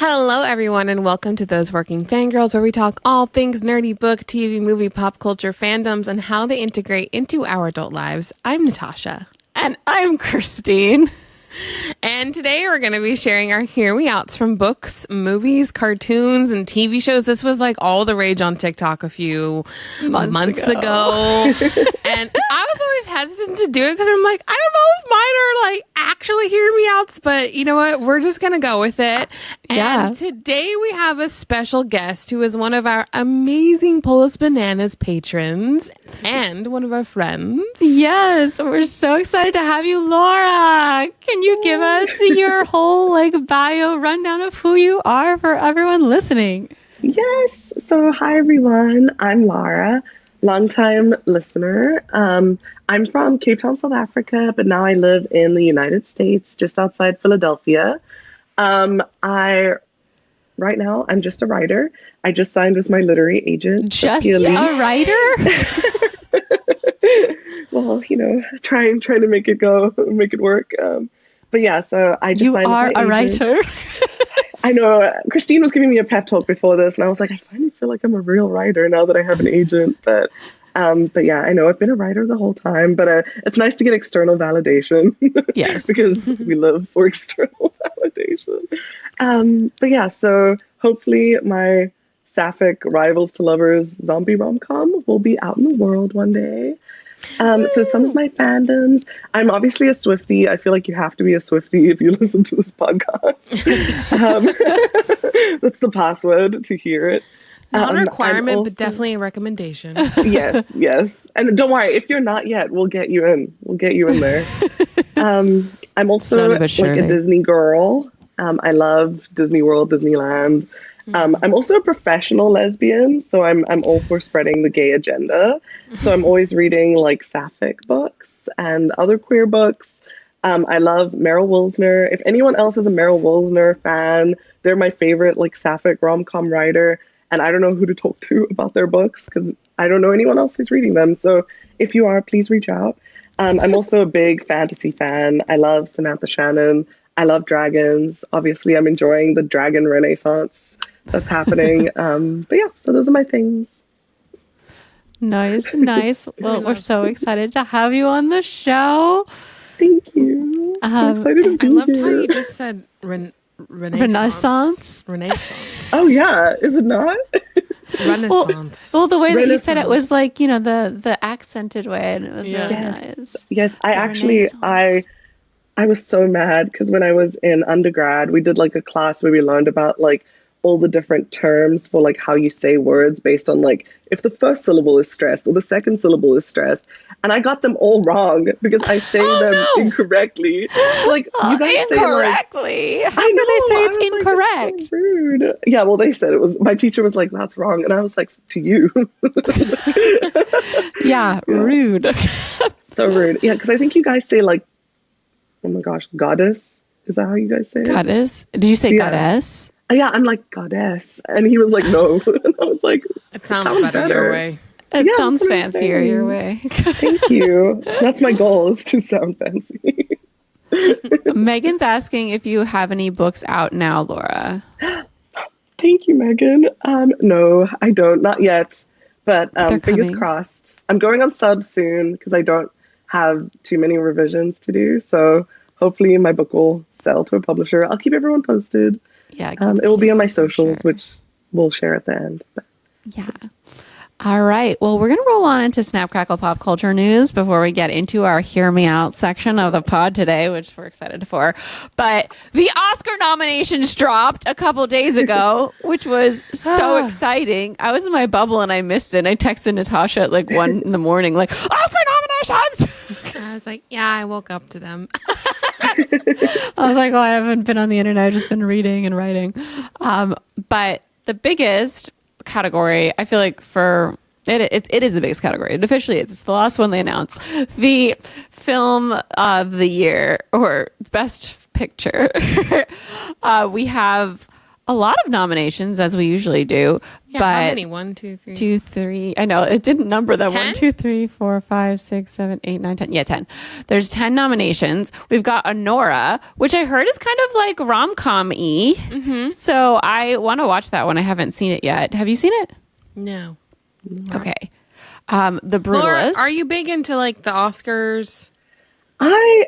Hello, everyone, and welcome to Those Working Fangirls, where we talk all things nerdy book, TV, movie, pop culture, fandoms, and how they integrate into our adult lives. I'm Natasha. And I'm Christine. And today we're going to be sharing our Hear Me Outs from books, movies, cartoons, and TV shows. This was like all the rage on TikTok a few months ago. And I was always hesitant to do it because I'm like, I don't know if mine are like actually Hear Me Outs, but you know what? We're just going to go with it. Yeah. And today we have a special guest who is one of our amazing Polis Bananas patrons and one of our friends. Yes, we're so excited to have you, Laura. Can you give us your whole bio rundown of who you are for everyone listening? Yes. So hi everyone. I'm Lara, longtime listener. I'm from Cape Town, South Africa, but now I live in the United States, just outside Philadelphia. Right now I'm just a writer. I just signed with my literary agent. Just a writer? Well, trying to make it work. But yeah, so I just signed with my agent. Writer. I know. Christine was giving me a pep talk before this, and I was like, I finally feel like I'm a real writer now that I have an agent. But yeah, I know I've been a writer the whole time, but it's nice to get external validation. Yes. Because we live for external validation. But yeah, so hopefully my sapphic rivals to lovers zombie rom-com will be out in the world one day. So some of my fandoms, I'm obviously a Swiftie. I feel like you have to be a Swiftie if you listen to this podcast. That's the password to hear it. Not a requirement, but definitely a recommendation. Yes. And don't worry, if you're not yet, we'll get you in. We'll get you in there. I'm also like a Disney girl. I love Disney World, Disneyland. I'm also a professional lesbian, so I'm all for spreading the gay agenda. So I'm always reading sapphic books and other queer books. I love Meryl Wilsner. If anyone else is a Meryl Wilsner fan, they're my favorite sapphic rom-com writer. And I don't know who to talk to about their books because I don't know anyone else who's reading them. So if you are, please reach out. I'm also a big fantasy fan. I love Samantha Shannon. I love dragons. Obviously, I'm enjoying the dragon renaissance that's happening. But yeah, so those are my things. Nice. Well, we're so excited to have you on the show. Thank you. I'm excited to be I loved here. how you just said Renaissance. Oh yeah, is it not? Renaissance. Well, the way that you said it was the accented way, and it was really nice. Yes, I was so mad because when I was in undergrad, we did a class where we learned about all the different terms for how you say words based on if the first syllable is stressed or the second syllable is stressed. And I got them all wrong because I say them incorrectly. So, you guys incorrectly. Say How can they say it's incorrect? That's so rude. Yeah, well, they said it was. My teacher was like, "That's wrong," and I was like, "To you." Yeah, rude. So rude. Yeah, because I think you guys say oh my gosh, goddess. Is that how you guys say it? Goddess? Did you say goddess? Yeah, I'm like, goddess. And he was like, no. And I was like, it sounds better your way. It sounds fancier your way. Thank you. That's my goal, is to sound fancy. Megan's asking if you have any books out now, Laura. Thank you, Megan. No, I don't. Not yet. But fingers crossed. I'm going on sub soon because I don't have too many revisions to do. So hopefully my book will sell to a publisher. I'll keep everyone posted. Yeah, it will be on my socials, which we'll share at the end. But. Yeah. All right. Well, we're going to roll on into Snap Crackle Pop Culture News before we get into our Hear Me Out section of the pod today, which we're excited for. But the Oscar nominations dropped a couple days ago, which was so exciting. I was in my bubble and I missed it. I texted Natasha at 1 in the morning, Oscar nominations! I was like, yeah, I woke up to them. I was like, I haven't been on the internet. I've just been reading and writing. But the biggest category, I feel like it is the biggest category. It officially is. It's the last one they announced. The film of the year or best picture. We have a lot of nominations, as we usually do. Yeah, but how many? 1, 2, 3. 2, 3. I know it didn't number them. 10? 1, 2, 3, 4, 5, 6, 7, 8, 9, 10. Yeah, 10. There's 10 nominations. We've got Nora, which I heard is kind of like rom-com-y. Mm-hmm. So I want to watch that one. I haven't seen it yet. Have you seen it? No. Okay. The Brutalist. Laura, are you big into like the Oscars? I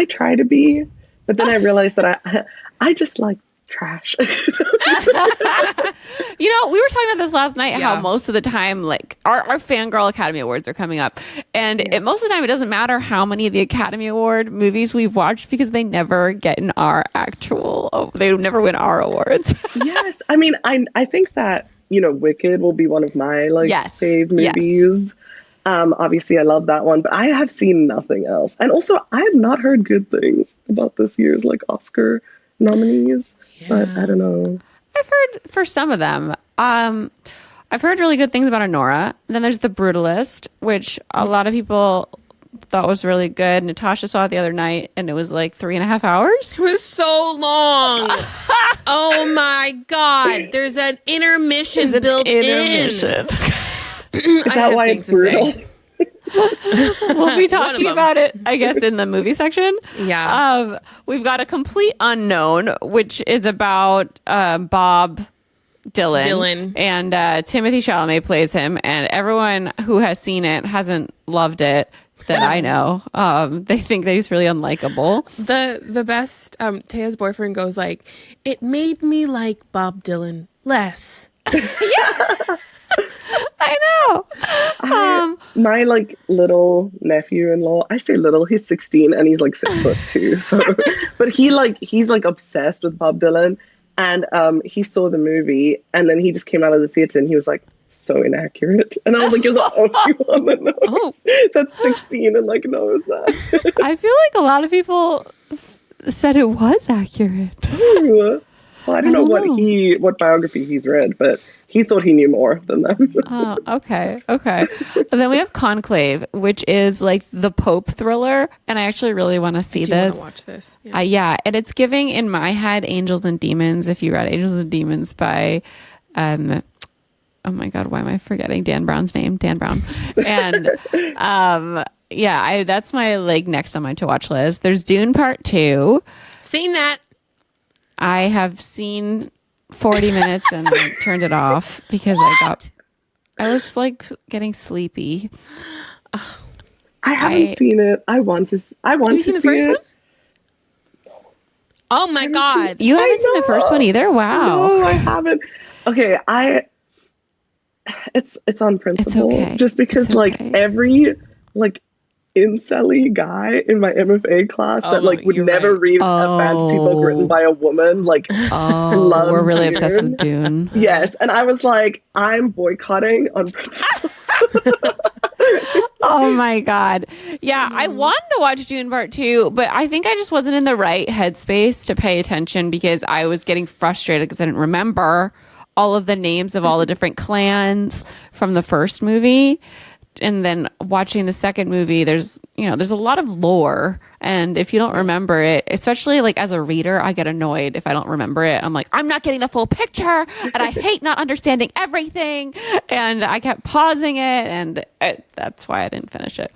try to be, but then I realized that I just like trash. We were talking about this last night, how most of the time, like our Fangirl Academy Awards are coming up. And most of the time, it doesn't matter how many of the Academy Award movies we've watched because they never get in our they never win our awards. Yes. I mean, I think that, Wicked will be one of my fave movies. Yes. Obviously, I love that one, but I have seen nothing else. And also, I have not heard good things about this year's Oscar nominees. Yeah. But I don't know. I've heard for some of them. I've heard really good things about Nora. Then there's The Brutalist, which a lot of people thought was really good. Natasha saw it the other night, and it was 3.5 hours. It was so long. Oh my God! There's an intermission built in. Is that why it's brutal? We'll be talking about it, I guess, in the movie section. Yeah. We've got A Complete Unknown, which is about Bob Dylan. And Timothy Chalamet plays him. And everyone who has seen it hasn't loved it that I know. They think that he's really unlikable. The best, Taya's boyfriend goes it made me like Bob Dylan less. Yeah. I know. My little nephew-in-law, I say little, he's 16 and he's 6'2". So, but he's obsessed with Bob Dylan, and he saw the movie, and then he just came out of the theater and he was so inaccurate, and I was you're the only one that knows that's 16 and knows that. I feel a lot of people said it was accurate. Ooh. Well, I don't know what biography he's read, but he thought he knew more than them. Oh, okay. And then we have Conclave, which is the Pope thriller, and I actually really want to see this. I watch this. Yeah. And it's giving in my head Angels and Demons. If you read Angels and Demons by, oh my God, why am I forgetting Dan Brown's name? Dan Brown. And that's my next on my to watch list. There's Dune Part 2. Seen that. I have seen 40 minutes and I turned it off because I was getting sleepy. I haven't seen it. I want to see the first it. one? Oh my God. You haven't seen the first one either? Wow. No, I haven't. Okay, it's on principle. It's okay. Just because every incel-y guy in my MFA class that would never read a fantasy book written by a woman loves we're really Dune. obsessed with Dune. Yes, and I was I'm boycotting on principle. Oh my God. Yeah, I wanted to watch Dune Part 2, but I think I just wasn't in the right headspace to pay attention because I was getting frustrated because I didn't remember all of the names of all the different clans from the first movie. And then watching the second movie, there's a lot of lore. And if you don't remember it, especially as a reader, I get annoyed if I don't remember it. I'm I'm not getting the full picture and I hate not understanding everything. And I kept pausing it and that's why I didn't finish it.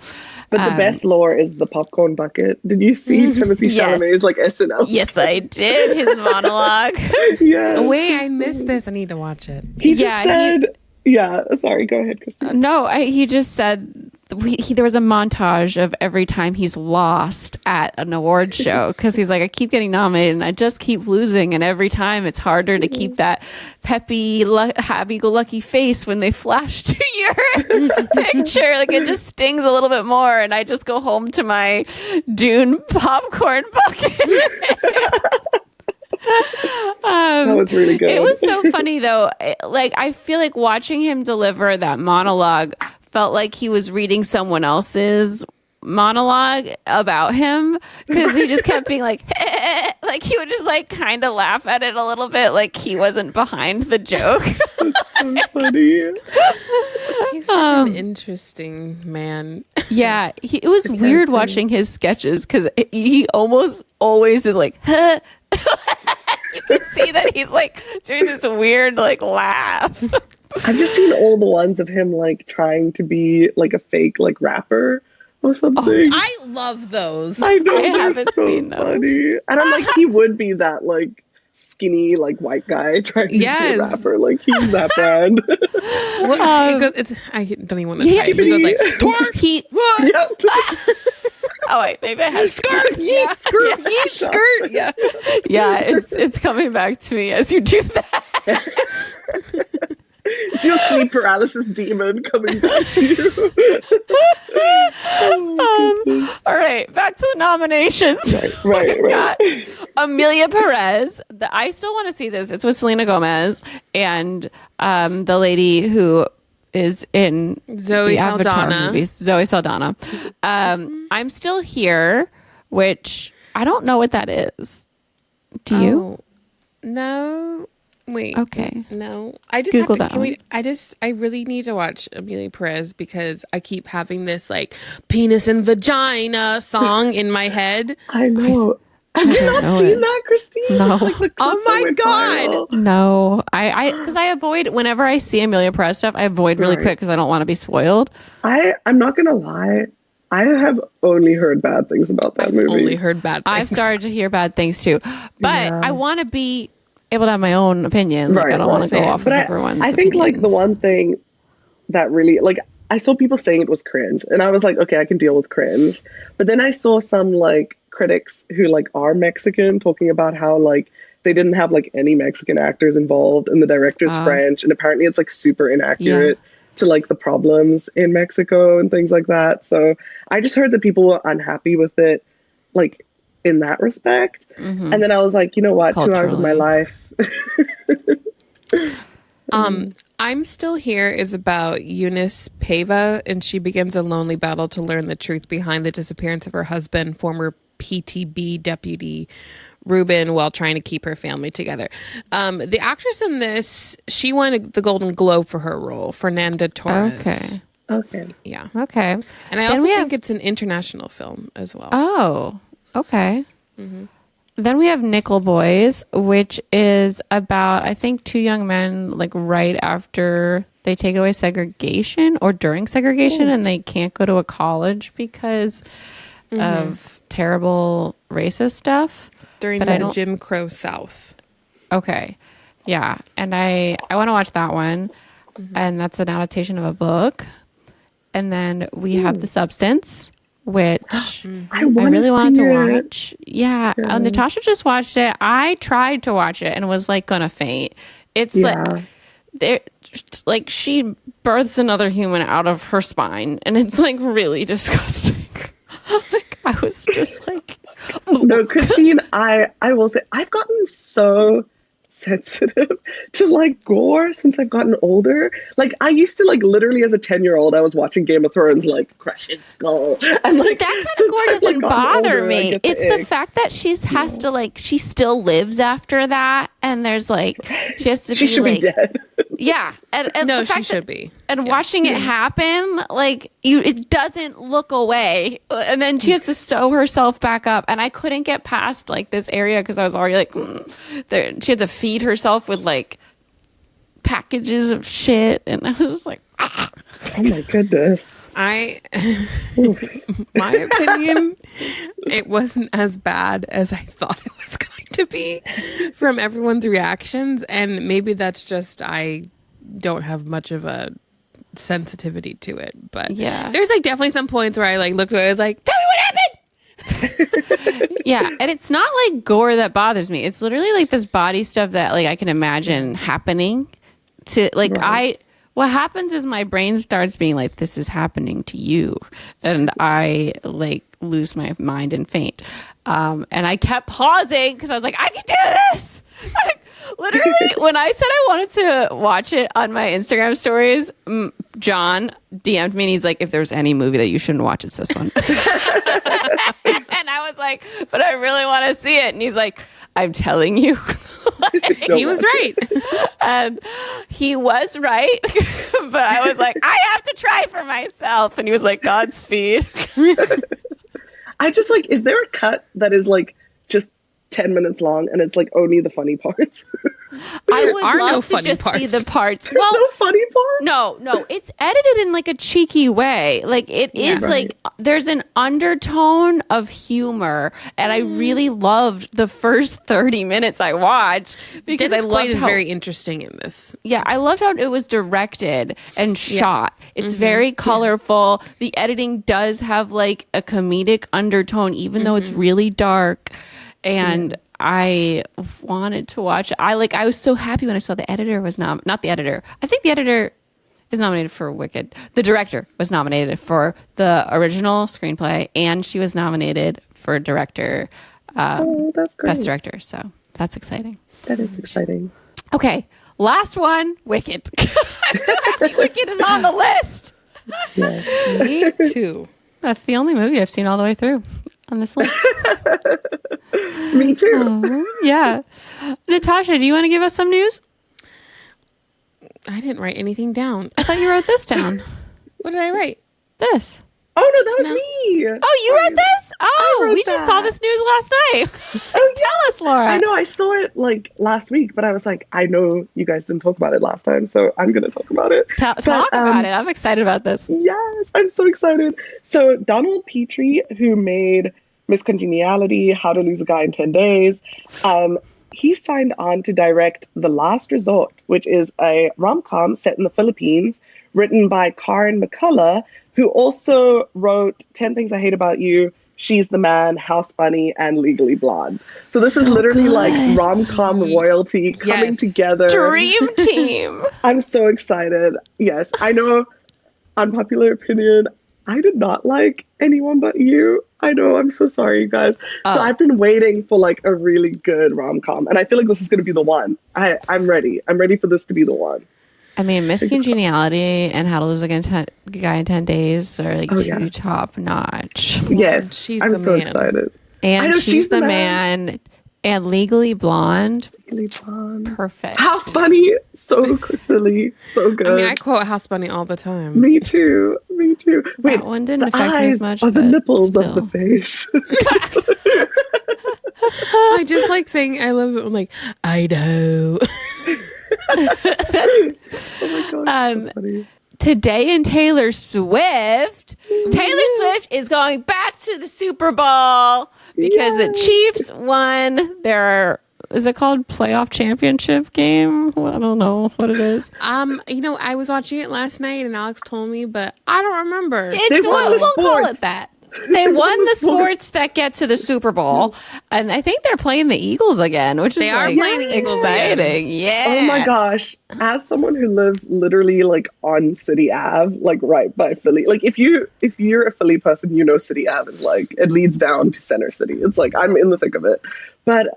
But the best lore is the popcorn bucket. Did you see Timothy Chalamet's SNL? Yes, I did. His monologue. Yeah. Wait, I missed this. I need to watch it. He just said... Yeah, sorry, go ahead, Christine. No, he just said there was a montage of every time he's lost at an award show because he's I keep getting nominated and I just keep losing, and every time it's harder to keep that peppy, happy-go-lucky face when they flash to your picture. It just stings a little bit more, and I just go home to my Dune popcorn bucket. That was really good. It was so funny though. I feel watching him deliver that monologue felt like he was reading someone else's monologue about him because he just kept being he would just kind of laugh at it a little bit he wasn't behind the joke. That's so funny. He's such an interesting man. Yeah, it was weird watching his sketches because he almost always is You can see that he's like doing this weird like laugh. I've just seen all the ones of him like trying to be like a fake like rapper or something. I love those. I know, I they're haven't so seen those. funny. And I'm like, he would be that like skinny like white guy trying to be a rapper. Like he's that brand. It goes, I don't even want to say it. He goes like twerk. Oh wait, maybe I have skirt. Yeah, skirt. Yeah. Skirt. Yeah. Yeah, it's coming back to me as you do that. It's your sleep paralysis demon coming back to you. All right, back to the nominations. Right. Got Amelia Perez. I still want to see this. It's with Selena Gomez and the lady who is in Zoe the Avatar Saldana. movies. Zoe Saldana. I'm Still Here, which I don't know what that is. Do you? No. Wait. Okay. No. I just Google have to, that I really need to watch Amelia Perez because I keep having this like penis and vagina song in my head. I know. Have you not seen that, Christine? No. It's like the Oh my God. viral. No. Because I avoid, whenever I see Amelia Perez stuff, I avoid really quick because I don't want to be spoiled. I'm not going to lie. I have only heard bad things about that movie. Only heard bad things. I've started to hear bad things too. But I want to be able to have my own opinion. Like, I don't want to go off of everyone's I think opinions. like the one thing that really like I saw people saying it was cringe and I was like, okay, I can deal with cringe. But then I saw some like critics who like are Mexican talking about how like they didn't have like any Mexican actors involved and the director's French and apparently it's like super inaccurate to like the problems in Mexico and things like that. So I just heard that people were unhappy with it like in that respect. And then I was like, you know what, 2 hours of my life. I'm Still Here is about Eunice Pava, and she begins a lonely battle to learn the truth behind the disappearance of her husband, former PTB deputy Ruben, while trying to keep her family together. The actress in this, she won the Golden Globe for her role, Fernanda Torres. Okay. Yeah. Okay. And I also think it's an international film as well. Oh, okay. Then we have Nickel Boys, which is about, I think, two young men, like right after they take away segregation or during segregation, and they can't go to a college because of terrible racist stuff. During the Jim Crow South. Okay. Yeah. And I want to watch that one. And that's an adaptation of a book. And then we have The Substance, which I really wanted to watch. Yeah. Natasha just watched it. I tried to watch it and was like gonna faint. It's like she births another human out of her spine and it's like really disgusting. Like I was just like no, Christine, I will say I've gotten so sensitive to like gore since I've gotten older. Like I used to like literally as a 10-year-old I was watching Game of Thrones like crush his skull. And like that kind of gore doesn't bother me. It's the fact that she has to like she still lives after that and there's like she has to she be should like be dead. Yeah. And no, the fact she should be. And watching it happen, like it doesn't look away. And then she has to sew herself back up. And I couldn't get past like this area because I was already like, she had to feed herself with like packages of shit. And I was just like, oh my goodness. My opinion, it wasn't as bad as I thought it was going to be from everyone's reactions. And maybe that's just, I don't have much of a sensitivity to it. But yeah, there's like definitely some points where I like looked away, I was like, tell me what happened. Yeah. And it's not like gore that bothers me. It's literally like this body stuff that like I can imagine happening to like what happens is my brain starts being like, this is happening to you. And I like lose my mind and faint. And I kept pausing because I was like, I can do this. Like, literally, when I said I wanted to watch it on my Instagram stories, John DM'd me and he's like, if there's any movie that you shouldn't watch, it's this one. And I was like, but I really want to see it. And he's like, I'm telling you. He was right. And he was right. But I was like, I have to try for myself. And he was like, Godspeed. I just like, is there a cut that is like just 10 minutes long, and it's like only the funny parts. I would love to just see the parts. Well, no funny parts. No, it's edited in like a cheeky way. Like it is like there's an undertone of humor, and I really loved the first 30 minutes I watched because I loved how very interesting in this. Yeah, I loved how it was directed and shot. It's very colorful. The editing does have like a comedic undertone, even though it's really dark. And I wanted to watch it. I was so happy when I saw the editor was not the editor. I think the editor is nominated for Wicked. The director was nominated for the original screenplay, and she was nominated for director, that's great. best director. So that's exciting. That is exciting. Okay, last one, Wicked. I'm so happy Wicked is on the list. Yes. Me too. That's the only movie I've seen all the way through on this list. Me too. Yeah. Natasha, do you want to give us some news? I didn't write anything down. I thought you wrote this down. What did I write? This. Oh, no, that was me. Oh, you wrote this? Oh, we just saw this news last night. Oh, yeah. Tell us, Laura. I know, I saw it like last week, but I was like, I know you guys didn't talk about it last time, so I'm going to talk about it. Talk about it. I'm excited about this. Yes, I'm so excited. So Donald Petrie, who made Miss Congeniality, How to Lose a Guy in 10 Days, he signed on to direct The Last Resort, which is a rom-com set in the Philippines, written by Karen McCullough, who also wrote 10 Things I Hate About You, She's the Man, House Bunny, and Legally Blonde. So this is literally like rom-com royalty coming together. Dream team. I'm so excited. Yes, I know, unpopular opinion, I did not like Anyone But You. I know, I'm so sorry, you guys. So I've been waiting for like a really good rom-com, and I feel like this is going to be the one. I'm ready. I'm ready for this to be the one. I mean, Miss Congeniality and How to Lose a Guy in 10 Days are like two top notch. Yes, I'm so excited. And I know, She's the Man and Legally Blonde. Legally Blonde. Perfect. House Bunny, so silly, so good. I mean, I quote House Bunny all the time. Me too. Wait, that one didn't affect me as much. Are the nipples of the face. I just like saying I love it. I'm like, Idaho. Oh my god, so funny. Today in Taylor Swift. Taylor Swift is going back to the Super Bowl because the Chiefs won is it called playoff championship game? Well, I don't know what it is. I was watching it last night and Alex told me, but I don't remember. We'll call it that. They won the sports that get to the Super Bowl, and I think they're playing the Eagles again, which is playing the Eagles exciting. Again. Yeah. Oh my gosh! As someone who lives literally like on City Ave, like right by Philly, like if you're a Philly person, you know City Ave is like it leads down to Center City. It's like I'm in the thick of it. But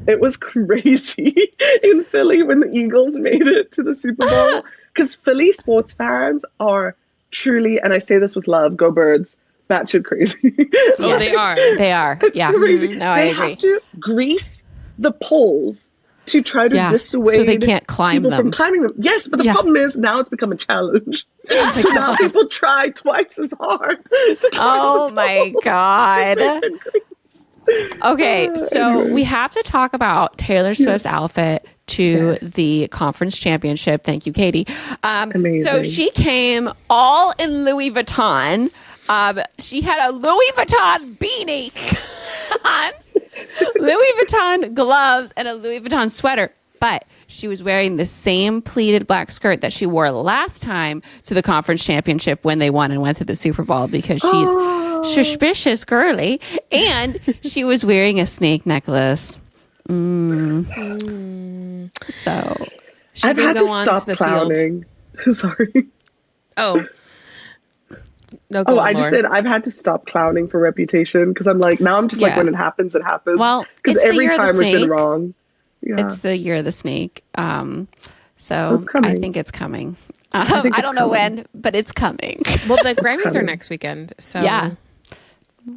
it was crazy in Philly when the Eagles made it to the Super Bowl because Philly sports fans are truly, and I say this with love, go Birds. Batshit crazy. Oh, they are. They are. It's crazy. No, I agree. They have to grease the poles to try to dissuade so they can't climb them. From climbing them. Yes, but the problem is now it's become a challenge. So now people try twice as hard to climb the poles. God. Okay, so we have to talk about Taylor Swift's outfit to the conference championship. Thank you, Katie. Amazing. So she came all in Louis Vuitton. She had a Louis Vuitton beanie on, Louis Vuitton gloves, and a Louis Vuitton sweater. But she was wearing the same pleated black skirt that she wore last time to the conference championship when they won and went to the Super Bowl because she's suspicious girly. And she was wearing a snake necklace. So I've had to stop clowning. Sorry. Oh. No, I just said I've had to stop clowning for Reputation because I'm like, now I'm just like, when it happens, it happens. Well, because every time it's been wrong. Yeah. It's the year of the snake. So I think it's coming. I don't know when, but it's coming. Well, the Grammys are next weekend. So yeah,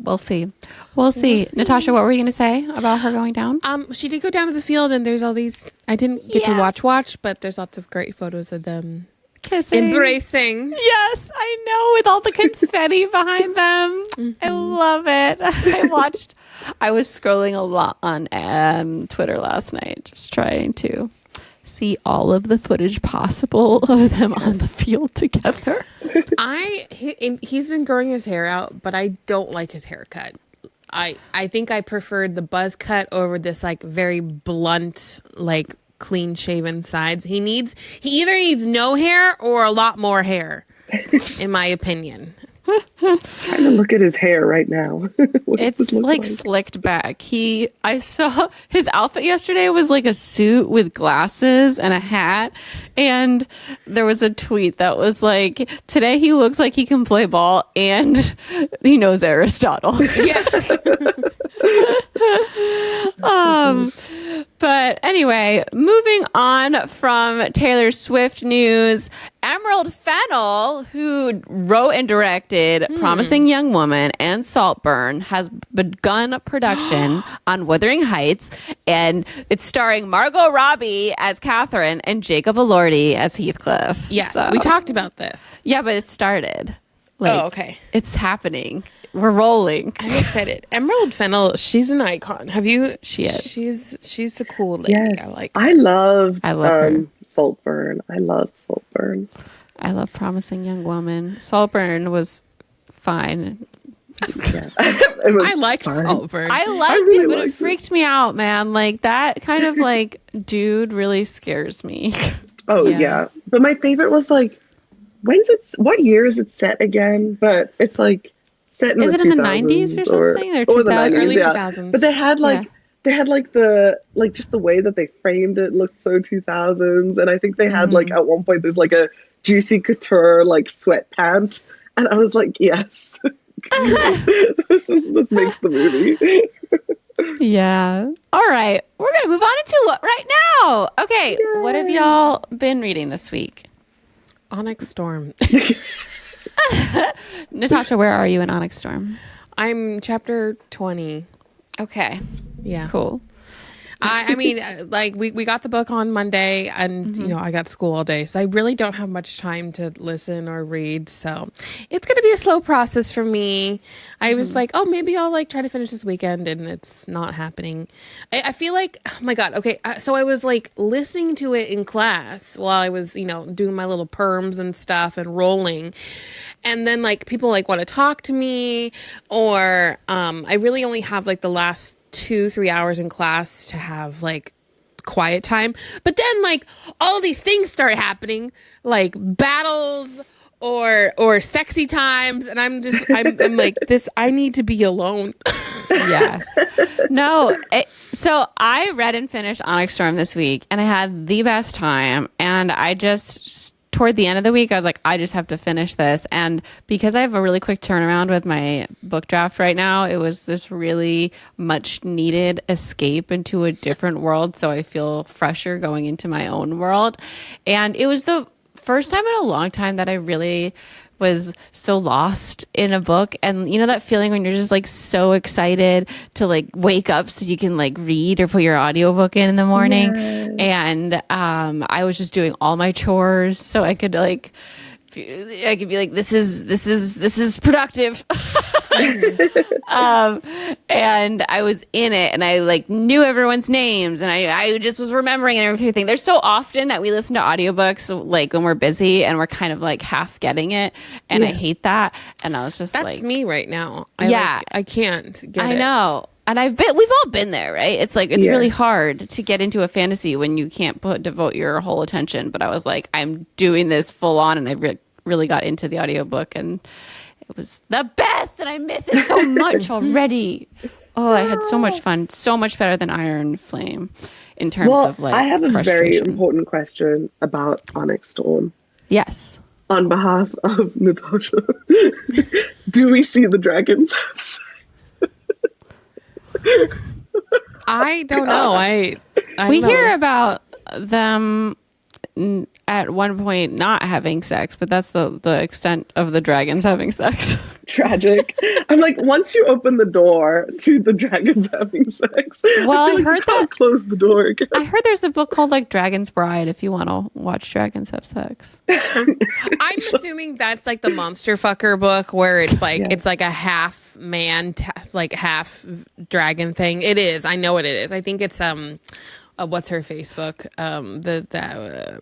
we'll see. We'll see. Natasha, what were you going to say about her going down? She did go down to the field and there's all these, I didn't get to watch, but there's lots of great photos of them kissing. Embracing. Yes, I know, with all the confetti behind them. I love it. I was scrolling a lot on Twitter last night, just trying to see all of the footage possible of them on the field together. He's been growing his hair out, but I don't like his haircut. I think I preferred the buzz cut over this like very blunt, like clean shaven sides. He either needs no hair or a lot more hair, in my opinion. Trying to look at his hair right now. It's like slicked back. I saw his outfit yesterday was like a suit with glasses and a hat. And there was a tweet that was like, today he looks like he can play ball and he knows Aristotle. Yes. But anyway, moving on from Taylor Swift news, Emerald Fennell, who wrote and directed Promising Young Woman and Saltburn, has begun production on Wuthering Heights, and it's starring Margot Robbie as Catherine and Jacob Elordi as Heathcliff. Yes, we talked about this. Yeah, but it started. Okay. It's happening. We're rolling. I'm excited. Emerald Fennell, she's an icon. Have you? She is. She's a cool lady. Yes. I like her. I love her. Saltburn. I love Saltburn. I love Promising Young Woman. Saltburn was fine. Yeah. I liked Saltburn. I liked it, but it freaked me out, man. Like that kind of like dude really scares me. Oh yeah. But my favorite was like, what year is it set again? But it's like set in is the 2000s. Is it in the 90s or something? Or 2000s? Early 2000s. But they had just the way that they framed it looked so 2000s. And I think they had like at one point there's like a Juicy Couture like sweatpant. And I was like, yes. this makes the movie. Yeah. All right. We're going to move on into what right now. Okay. Yay. What have y'all been reading this week? Onyx Storm. Natasha, where are you in Onyx Storm? I'm chapter 20. Okay. Yeah. Cool. I mean, like we got the book on Monday and, you know, I got school all day. So I really don't have much time to listen or read. So it's going to be a slow process for me. I was like, oh, maybe I'll like try to finish this weekend, and it's not happening. I feel like, oh my God. Okay. So I was like listening to it in class while I was, you know, doing my little perms and stuff and rolling. And then like people like want to talk to me, or I really only have like the last 2-3 hours in class to have like quiet time. But then like all these things start happening, like battles or sexy times, and I'm like, this, I need to be alone. Yeah. No. So I read and finished Onyx Storm this week, and I had the best time, and I just toward the end of the week, I was like, I just have to finish this. And because I have a really quick turnaround with my book draft right now, it was this really much needed escape into a different world. So I feel fresher going into my own world. And it was the first time in a long time that I really was so lost in a book. And you know that feeling when you're just like so excited to like wake up so you can like read or put your audiobook in the morning. Yes. And I was just doing all my chores so I could like I could be like, this is productive. And I was in it, and I like knew everyone's names, and I just was remembering and everything. There's so often that we listen to audiobooks like when we're busy and we're kind of like half getting it, and I hate that. And I was just that's me right now. I can't get it. I know. And we've all been there, right? It's like, it's really hard to get into a fantasy when you can't devote your whole attention. But I was like, I'm doing this full on, and I really got into the audiobook, and it was the best, and I miss it so much already. Oh, I had so much fun. So much better than Iron Flame in terms of like I have a very frustration. important question about Onyx Storm. Yes. On behalf of Natasha, do we see the dragons? I don't know. I we hear about them. at one point not having sex, but that's the extent of the dragons having sex. Tragic. I'm like, once you open the door to the dragons having sex, well, I heard that close the door again. I heard there's a book called like Dragon's Bride if you want to watch dragons have sex. I'm assuming that's like the monster fucker book where it's like it's like a half man, like half dragon thing. It is. I know what it is. I think it's what's her Facebook?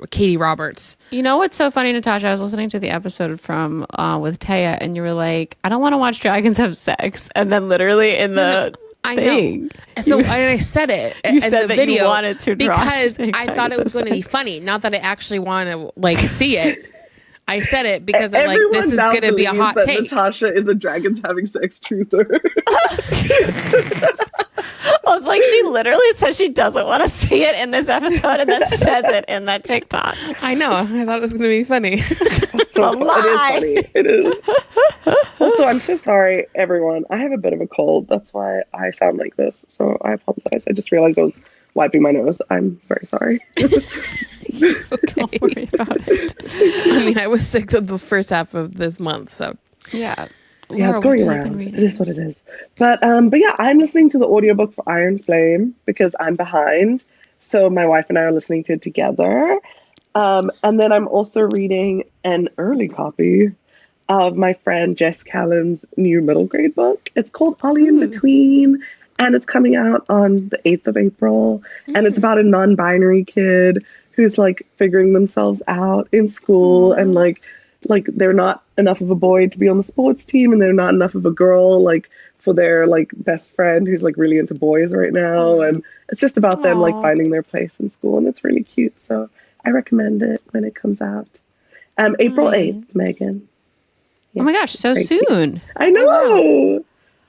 Katie Roberts. You know what's so funny, Natasha? I was listening to the episode from with Taya, and you were like, "I don't want to watch dragons have sex," and then literally in the thing, so I said it. You in said the that video you wanted to because I thought it was going to be funny. Not that I actually want to like see it. I said it because I'm like, this is going to be a hot take. Natasha is a dragons having sex truther. I was like, she literally says she doesn't want to see it in this episode and then says it in that TikTok. I know. I thought it was going to be funny. So it is funny. It is. Also, I'm so sorry, everyone. I have a bit of a cold. That's why I sound like this. So I apologize. I just realized I was wiping my nose. I'm very sorry. Don't worry about it. I mean, I was sick the first half of this month, so yeah. Yeah, it's going around. It is what it is. But yeah, I'm listening to the audiobook for Iron Flame because I'm behind. So my wife and I are listening to it together. And then I'm also reading an early copy of my friend Jess Callan's new middle grade book. It's called Ollie in Between, and it's coming out on the 8th of April. And it's about a non-binary kid who's like figuring themselves out in school and like they're not enough of a boy to be on the sports team, and they're not enough of a girl like for their like best friend who's like really into boys right now. And it's just about them like finding their place in school, and it's really cute. So I recommend it when it comes out. April 8th, Megan. Yeah, oh my gosh, so soon. Cute. I know. Oh, wow.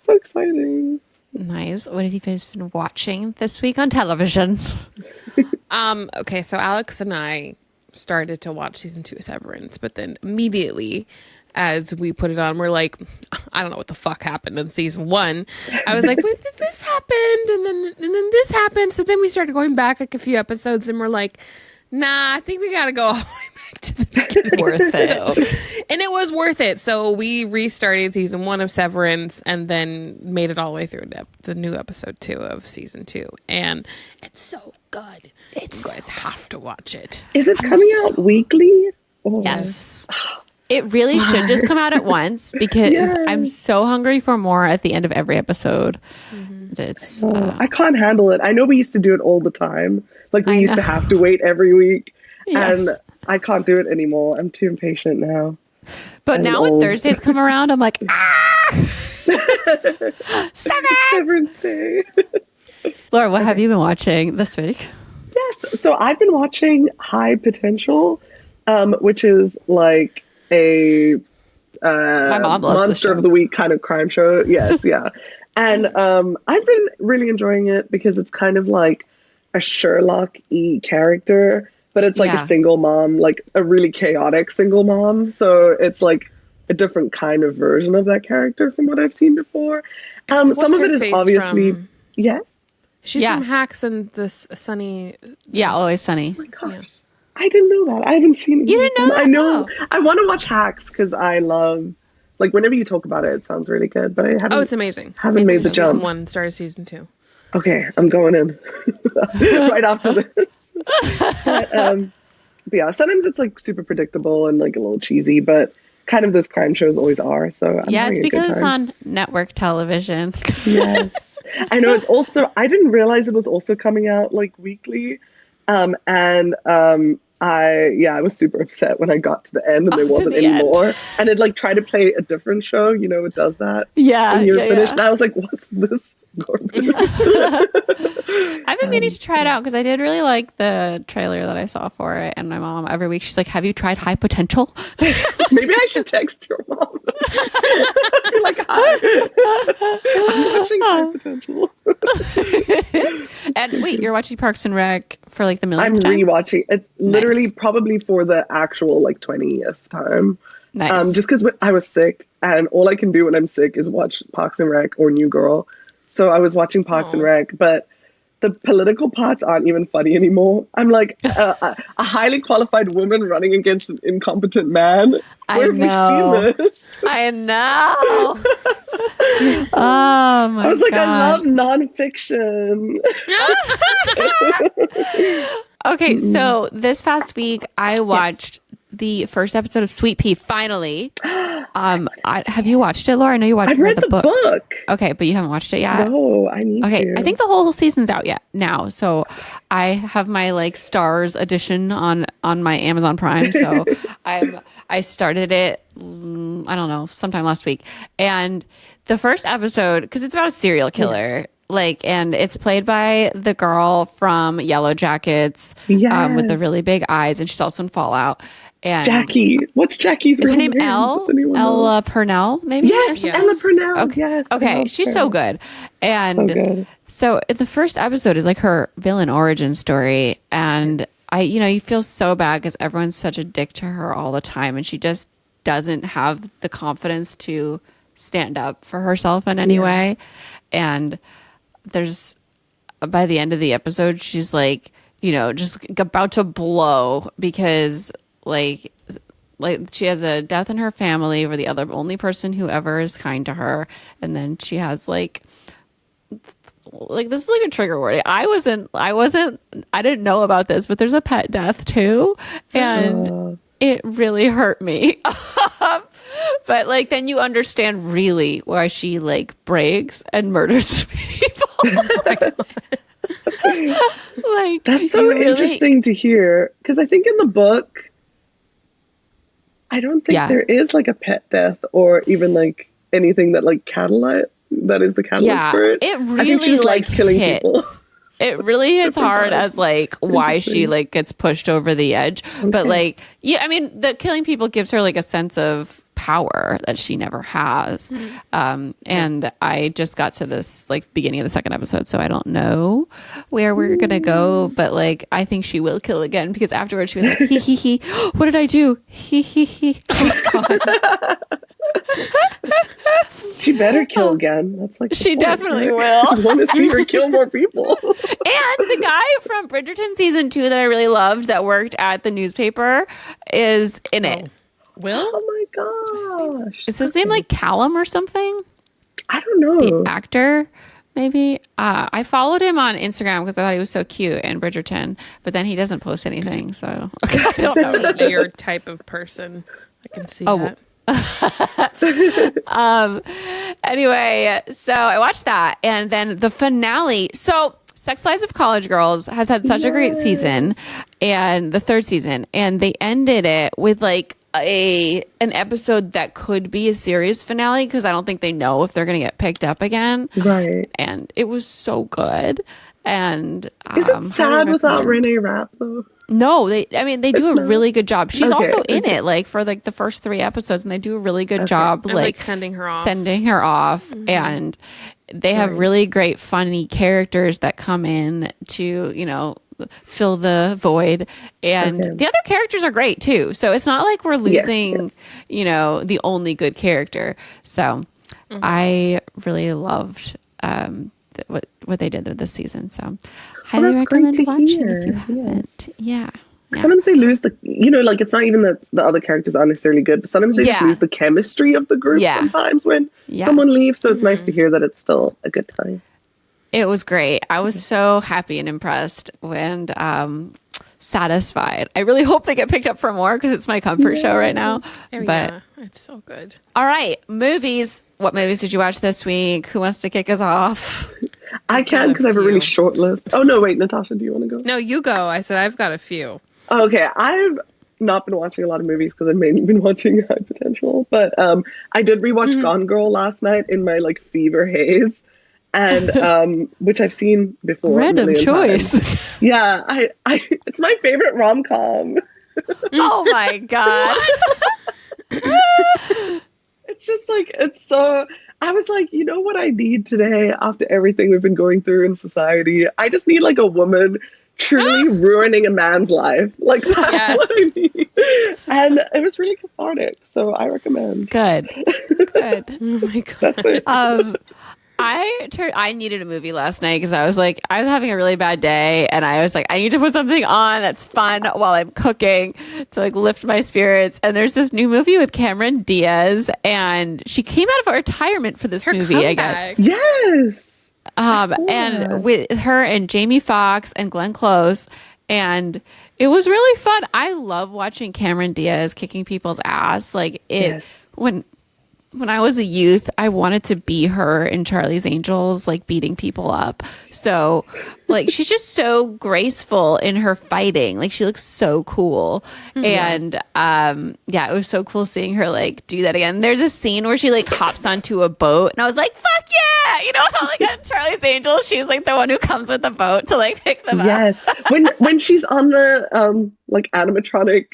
So exciting. Nice. What have you guys been watching this week on television? Okay, so Alex and I started to watch season 2 of Severance, but then immediately as we put it on, we're like, I don't know what the fuck happened in season 1. I was like, wait, this happened, and then this happened. So then we started going back like a few episodes, and we're like, nah, I think we gotta go all the way back to the beginning. Worth it. So, and it was worth it. So we restarted season 1 of Severance and then made it all the way through the new episode 2 of season 2. And it's so good. You guys have to watch it. Is it coming out weekly? Oh. Yes. It really should just come out at once because I'm so hungry for more at the end of every episode. It's I can't handle it. I know we used to do it all the time. Like we used to have to wait every week. Yes. And I can't do it anymore. I'm too impatient now. But now when Thursdays come around, I'm like, Severance Day. Laura, what have you been watching this week? Yes. So I've been watching High Potential, which is like a monster of the week kind of crime show. Yes. Yeah. And I've been really enjoying it because it's kind of like a Sherlock-y character, but it's like a single mom, like a really chaotic single mom. So it's like a different kind of version of that character from what I've seen before. Some of it is obviously yes. She's from Hacks and this Sunny. Yeah, Always Sunny. Oh my gosh. Yeah. I didn't know that. I haven't seen it. You didn't know that? I know. I want to watch Hacks because I love, like, whenever you talk about it, it sounds really good. But I haven't. Oh, it's amazing. Haven't made the jump. Season 1 started season 2. Okay, I'm going in right after this. But yeah, sometimes it's like super predictable and like a little cheesy, but kind of those crime shows always are. So it's because it's on network television. Yes. I know it's also, I didn't realize it was also coming out like weekly. I was super upset when I got to the end and there wasn't any more. And it like tried to play a different show, you know, it does that. Yeah. When you're finished. And I was like, what's this garbage? I've been meaning to try it out because I did really like the trailer that I saw for it. And my mom, every week, she's like, have you tried High Potential? Maybe I should text your mom. Be like, hi. I'm watching High Potential. And wait, you're watching Parks and Rec for like the millionth time? I'm rewatching. It's literally probably for the actual like 20th time. Nice. Just because I was sick and all I can do when I'm sick is watch Parks and Rec or New Girl. So I was watching Parks and Rec, but the political parts aren't even funny anymore. I'm like a highly qualified woman running against an incompetent man. Where have we seen this? I know. Oh my god! I was like, I love nonfiction. Okay, so this past week I watched the first episode of Sweet Pea. Finally, have you watched it, Laura? I know you watched. I've read the book. Okay, but you haven't watched it yet. No, I need to. Okay, I think the whole season's out yet now. So I have my like Stars edition on my Amazon Prime. So I started it. I don't know, sometime last week, and the first episode, because it's about a serial killer. Yeah. Like, and it's played by the girl from Yellow Jackets, with the really big eyes, and she's also in Fallout. And Jackie, what's Jackie's real name? Ella Purnell, maybe. Yes, Ella Purnell. Okay, yes, okay, she's so good. And so the first episode is like her villain origin story, and you feel so bad because everyone's such a dick to her all the time, and she just doesn't have the confidence to stand up for herself in any way. And there's, by the end of the episode, she's like, just about to blow because like she has a death in her family where the only person who ever is kind to her. And then she has like this is like a trigger warning. I didn't know about this, but there's a pet death too. And it really hurt me. But like, then you understand really why she like breaks and murders people. Like, that's so interesting to hear. Because I think in the book, I don't think there is like a pet death or even like anything that like that is the catalyst for it. It really I think she just likes killing people. It really hits hard as like why she like gets pushed over the edge. Okay. But like, I mean, the killing people gives her like a sense of power that she never has. And I just got to this like beginning of the second episode, so I don't know where we're gonna go, but like I think she will kill again because afterwards she was like, hee hee hee, what did I do? Hee hee hee. Oh god. She better kill again. That's like she definitely will. I want to see her kill more people. And the guy from Bridgerton season 2 that I really loved that worked at the newspaper is in it. Will? Oh my gosh. Is his name like Callum or something? I don't know. The actor, maybe. I followed him on Instagram because I thought he was so cute in Bridgerton, but then he doesn't post anything, so I don't know. Your type of person. I can see that. Anyway, so I watched that, and then the finale. So Sex Lives of College Girls has had such a great season, and the third season, and they ended it with like an episode that could be a series finale because I don't think they know if they're going to get picked up again. Right. And it was so good. And is it sad without Renee Rapp though? No, they do a really good job. She's also in it like for like the first 3 episodes, and they do a really good job like sending her off. Mm-hmm. And they have really great funny characters that come in to, fill the void, and the other characters are great too. So it's not like we're losing, the only good character. So I really loved what they did with this season. So highly recommend watching if you haven't. Yeah. Sometimes they lose like it's not even that the other characters aren't necessarily good, but sometimes they just lose the chemistry of the group sometimes when someone leaves. So it's nice to hear that it's still a good time. It was great. I was so happy and impressed and satisfied. I really hope they get picked up for more because it's my comfort show right now. But it's so good. All right, movies. What movies did you watch this week? Who wants to kick us off? I can because I have a really short list. Oh no, wait, Natasha, do you want to go? No, you go. I said I've got a few. Okay, I've not been watching a lot of movies because I've mainly been watching High Potential, but I did rewatch Gone Girl last night in my like fever haze, and which I've seen before. Random choice. Times. Yeah, I it's my favorite rom-com. Oh my god. It's just like it's so. I was like, you know what I need today after everything we've been going through in society? I just need like a woman truly ruining a man's life. Like that's what I need. And it was really cathartic. So I recommend. Good. Oh my god. That's it. I needed a movie last night because I was having a really bad day, and I was like, I need to put something on that's fun while I'm cooking to like lift my spirits. And there's this new movie with Cameron Diaz, and she came out of retirement for this movie, comeback. I guess. Yes. And with her and Jamie Foxx and Glenn Close, and it was really fun. I love watching Cameron Diaz kicking people's ass. Like when I was a youth, I wanted to be her in Charlie's Angels, like beating people up. So, like, she's just so graceful in her fighting. Like, she looks so cool. And, it was so cool seeing her, like, do that again. There's a scene where she, like, hops onto a boat. And I was like, fuck yeah! You know how, like, on Charlie's Angels, she's, like, the one who comes with the boat to, like, pick them up. Yes. When she's on the, like, animatronic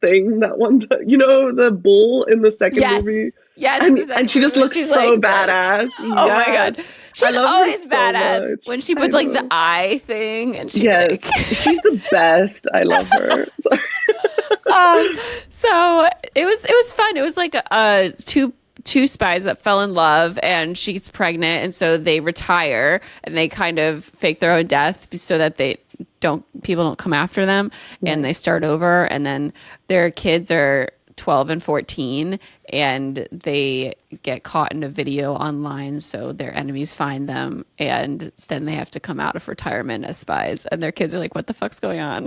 thing, that one, the bull in the second movie. Yes, and she just looks so like badass. Oh my god, she's always badass much. when she puts like the eye thing, and she's she's the best. I love her. So it was fun. It was like two spies that fell in love, and she's pregnant, and so they retire and they kind of fake their own death so that people don't come after them, and they start over, and then their kids are 12 and 14, and they get caught in a video online, so their enemies find them, and then they have to come out of retirement as spies, and their kids are like, what the fuck's going on?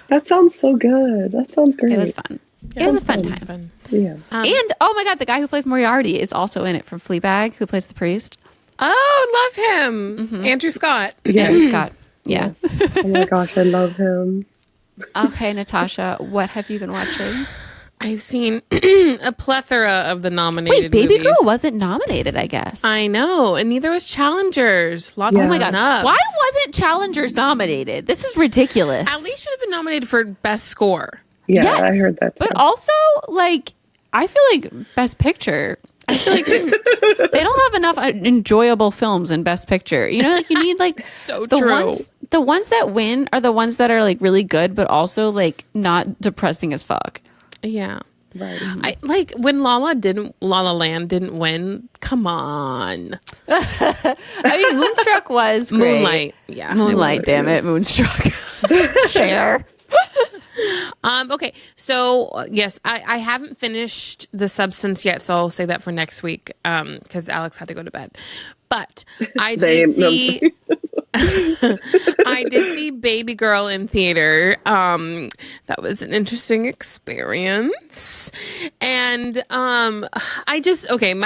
That sounds so good. That sounds great. It was fun. It was a fun time. Fun. Yeah. And oh my god, the guy who plays Moriarty is also in it from Fleabag, who plays the priest. Oh, love him. Andrew Scott. Yeah. Andrew Scott. Yeah. Oh my gosh, I love him. Okay, Natasha, what have you been watching? I've seen a plethora of the nominated Baby movies. Girl wasn't nominated, I guess. I know, and neither was Challengers. Lots of Oh my god, snubs. why wasn't Challengers nominated? This is ridiculous. At least should have been nominated for Best Score. Yeah, Yes, I heard that too. But also, like, I feel like Best Picture, I feel like they don't have enough enjoyable films in Best Picture. You know, like you need like So the true. the ones that win are the ones that are like really good, but also like not depressing as fuck. Yeah. Right. I like when La La Land didn't win. Come on. I mean, Moonstruck was great. Moonlight. Yeah. Moonlight, damn it, Moonstruck. Share. Okay, so yes, I haven't finished The Substance yet, so I'll say that for next week because Alex had to go to bed. But I did see I did see Baby Girl in theater. That was an interesting experience. And my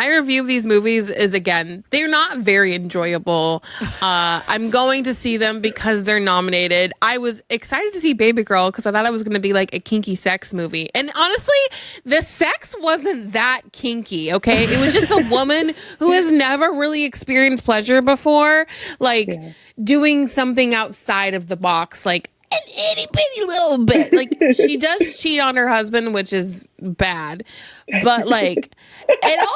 review of these movies is, again, they're not very enjoyable. I'm going to see them because they're nominated. I was excited to see Baby Girl because I thought it was going to be like a kinky sex movie. And honestly, the sex wasn't that kinky, okay? It was just a woman who has never really experienced pleasure before, doing something outside of the box, like an itty bitty little bit. Like, she does cheat on her husband, which is bad, but like it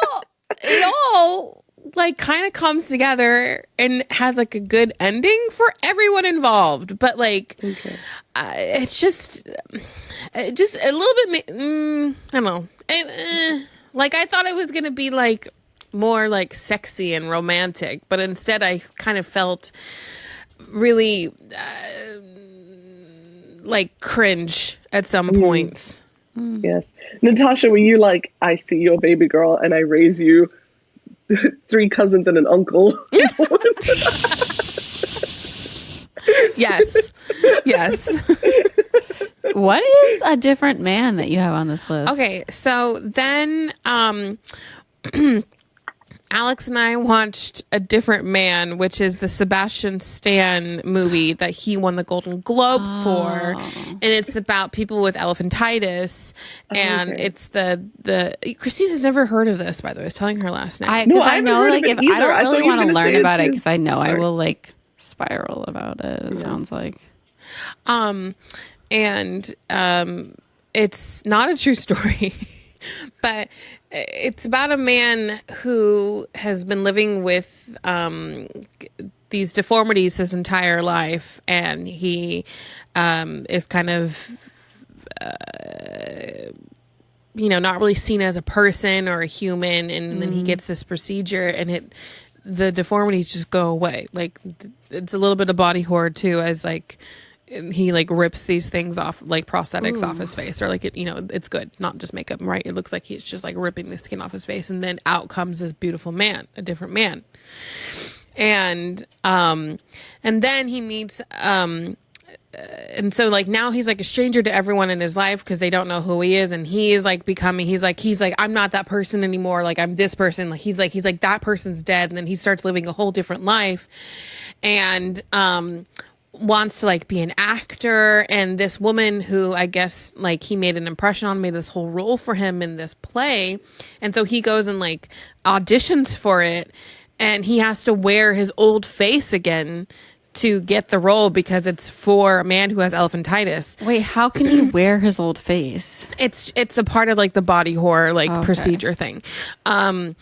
all like kind of comes together and has like a good ending for everyone involved. But like, it's just a little bit. I don't know. Like, I thought it was gonna be like more like sexy and romantic, but instead I kind of felt really like cringe at some points. Yes. Natasha, were you like, I see your baby girl and I raise you 3 cousins and an uncle? Yes. What is a different man that you have on this list? Okay, so then Alex and I watched A Different Man, which is the Sebastian Stan movie that he won the Golden Globe for. And it's about people with elephantitis. And it's the Christine has never heard of this, by the way. I was telling her last night. Because I know, like, if I don't really want to learn about it, too. because I know I will, like, spiral about it, it sounds like. It's not a true story. But it's about a man who has been living with these deformities his entire life, and he is kind of, not really seen as a person or a human, and then he gets this procedure, and the deformities just go away. Like it's a little bit of body horror too, as like he like rips these things off, like prosthetics off his face, or like it, it's good, not just makeup, right? It looks like he's just like ripping the skin off his face, and then out comes this beautiful man, a different man. And then he meets and so like now he's like a stranger to everyone in his life because they don't know who he is, and he is like he's like I'm not that person anymore, like I'm this person. Like he's like that person's dead, and then he starts living a whole different life, and wants to like be an actor. And this woman who I guess like he made an impression on, made this whole role for him in this play, and so he goes and like auditions for it, and he has to wear his old face again to get the role because it's for a man who has elephantitis. Wait, how can he wear his old face? It's a part of like the body horror like procedure thing. And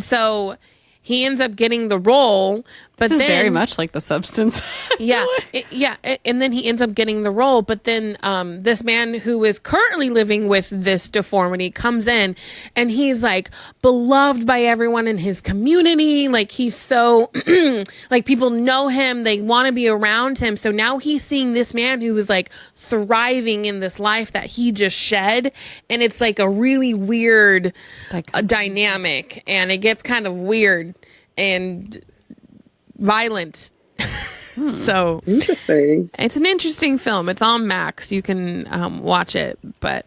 so he ends up getting the role, but this is then very much like The Substance. And then he ends up getting the role, but then this man who is currently living with this deformity comes in, and he's like beloved by everyone in his community. Like he's so like people know him, they want to be around him. So now he's seeing this man who is like thriving in this life that he just shed, and it's like a really weird dynamic, and it gets kind of weird and violent. So interesting. It's an interesting film. It's on Max. You can watch it. But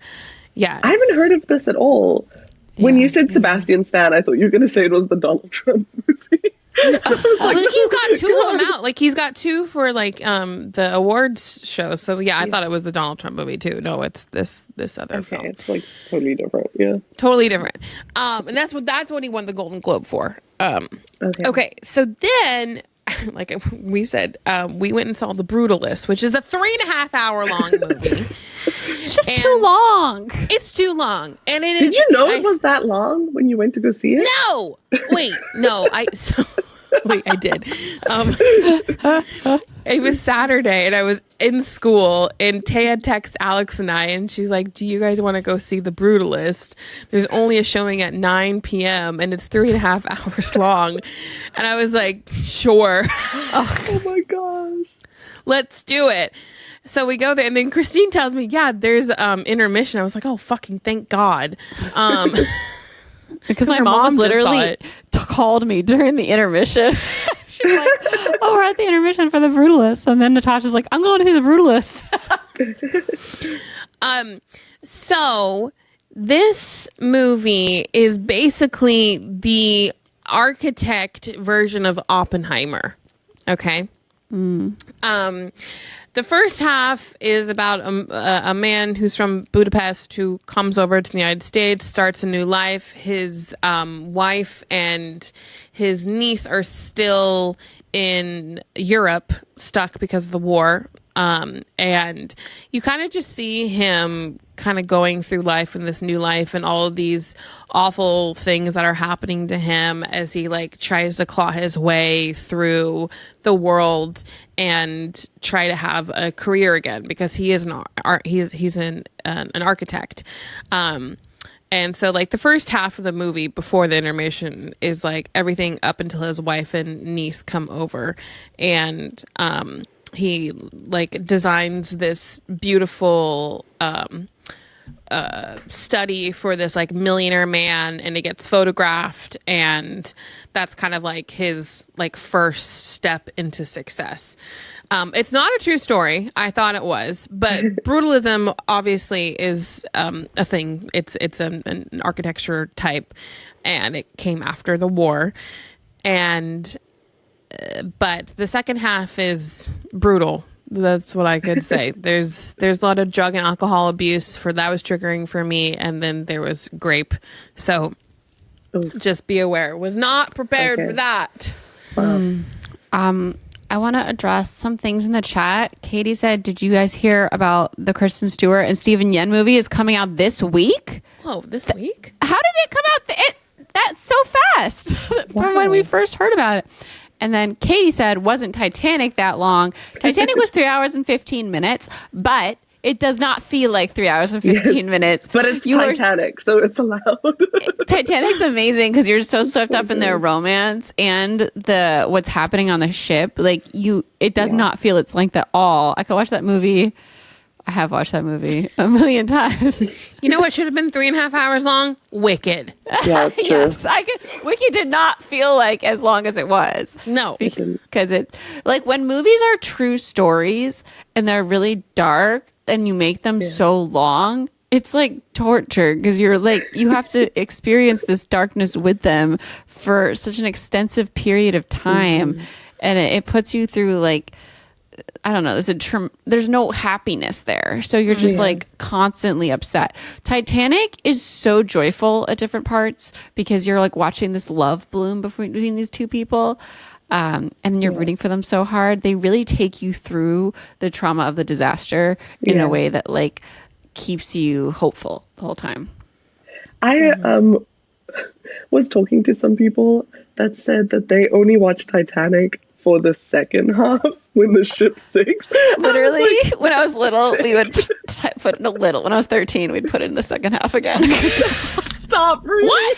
yeah, I haven't heard of this at all. When you said Sebastian Stan, I thought you were going to say it was the Donald Trump movie. Like, he's got two of them out. Like he's got two for like the awards show. So yeah, I thought it was the Donald Trump movie too. No, it's this other film. It's like totally different. Yeah, totally different. And that's what he won the Golden Globe for. Okay. So then, like we said, we went and saw The Brutalist, which is a 3.5 hour long movie. It's just too long. It's too long. And it Did you know it was that long when you went to go see it? No. Wait. No. Wait, I did. It was Saturday, and I was in school, and Taya texts Alex and I, and she's like, do you guys want to go see The Brutalist? There's only a showing at 9 p.m., and it's 3.5 hours long. And I was like, sure. Oh my gosh. Let's do it. So we go there, and then Christine tells me, yeah, there's intermission. I was like, oh, fucking thank God. Because my mom literally called me during the intermission. She's like, oh, we're at the intermission for The Brutalist. And then Natasha's like, I'm going to see The Brutalist. So this movie is basically the architect version of Oppenheimer. Okay. The first half is about a man who's from Budapest who comes over to the United States, starts a new life. His wife and his niece are still in Europe, stuck because of the war. And you kind of just see him kind of going through life in this new life and all of these awful things that are happening to him as he like tries to claw his way through the world and try to have a career again, because he is he's an architect. And so like the first half of the movie before the intermission is like everything up until his wife and niece come over, and he like designs this beautiful study for this like millionaire man, and it gets photographed, and that's kind of like his like first step into success. It's not a true story. I thought it was, but brutalism obviously is a thing. It's an architecture type, and it came after the war. And but the second half is brutal. That's what I could say. There's a lot of drug and alcohol abuse that was triggering for me, and then there was grape. So just be aware. Was not prepared for that. I want to address some things in the chat. Katie said, did you guys hear about the Kristen Stewart and Steven Yeun movie is coming out this week? Whoa, this week? How did it come out? That's so fast from when we first heard about it. And then Katie said, wasn't Titanic that long? Titanic was 3 hours and 15 minutes, but it does not feel like 3 hours and 15 minutes. But it's Titanic, so it's allowed. Titanic's amazing because you're so swept up in their romance and what's happening on the ship. Like it does not feel its length at all. I could watch that movie. I have watched that movie a million times. You know what should have been 3.5 hours long? Wicked. Yeah, it's true. Yes, Wicked did not feel like as long as it was. No. Because it, like, when movies are true stories and they're really dark and you make them so long, it's like torture because you're like, you have to experience this darkness with them for such an extensive period of time. And it puts you through, like, I don't know, there's no happiness there. So you're just like constantly upset. Titanic is so joyful at different parts because you're like watching this love bloom between these two people. And you're rooting for them so hard. They really take you through the trauma of the disaster in a way that like keeps you hopeful the whole time. I was talking to some people that said that they only watch Titanic for the second half when the ship sinks. Literally, when I was little, we would put in a little. When I was 13, we'd put it in the second half again. Stop. Really? What?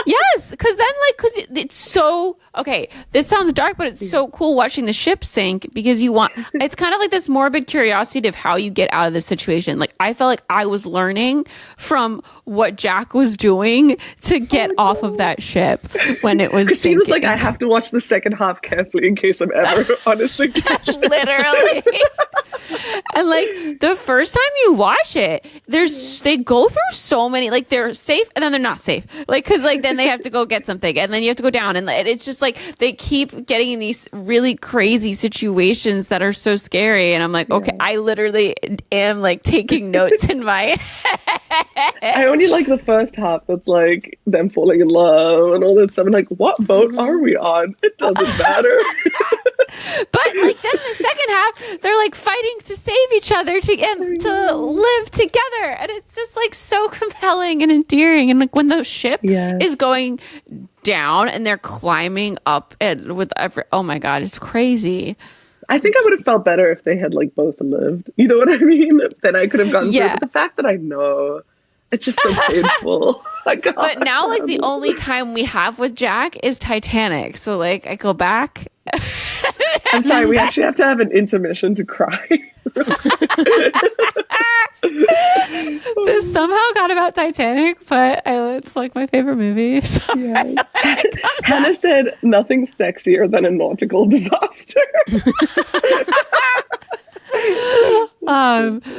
Yes, because then, like, because it's so okay. This sounds dark, but it's so cool watching the ship sink because it's kind of like this morbid curiosity of how you get out of this situation. Like, I felt like I was learning from what Jack was doing to get off of that ship when it was Christine sinking. was like, I have to watch the second half carefully in case I'm ever on a sinking ship. Literally. And like the first time you watch it, they go through so many, like they're safe and then they're not safe. Like, cause like then they have to go get something and then you have to go down and it's just like they keep getting in these really crazy situations that are so scary. And I'm like, okay, I literally am like taking notes in my head. I only like the first half that's like them falling in love and all that stuff. I'm like, what boat are we on? It doesn't matter. But like then the second half, they're like fighting to save each other to live together, and it's just like so compelling and endearing. And like when the ship is going down and they're climbing up and oh my god, it's crazy. I think I would have felt better if they had like both lived. You know what I mean? Then I could have gone through. But the fact that I know, it's just so painful. But now, like the only time we have with Jack is Titanic. So like I go back. I'm sorry, we actually have to have an intermission to cry. This somehow got about Titanic, but it's like my favorite movie. So Hannah said nothing sexier than a nautical disaster.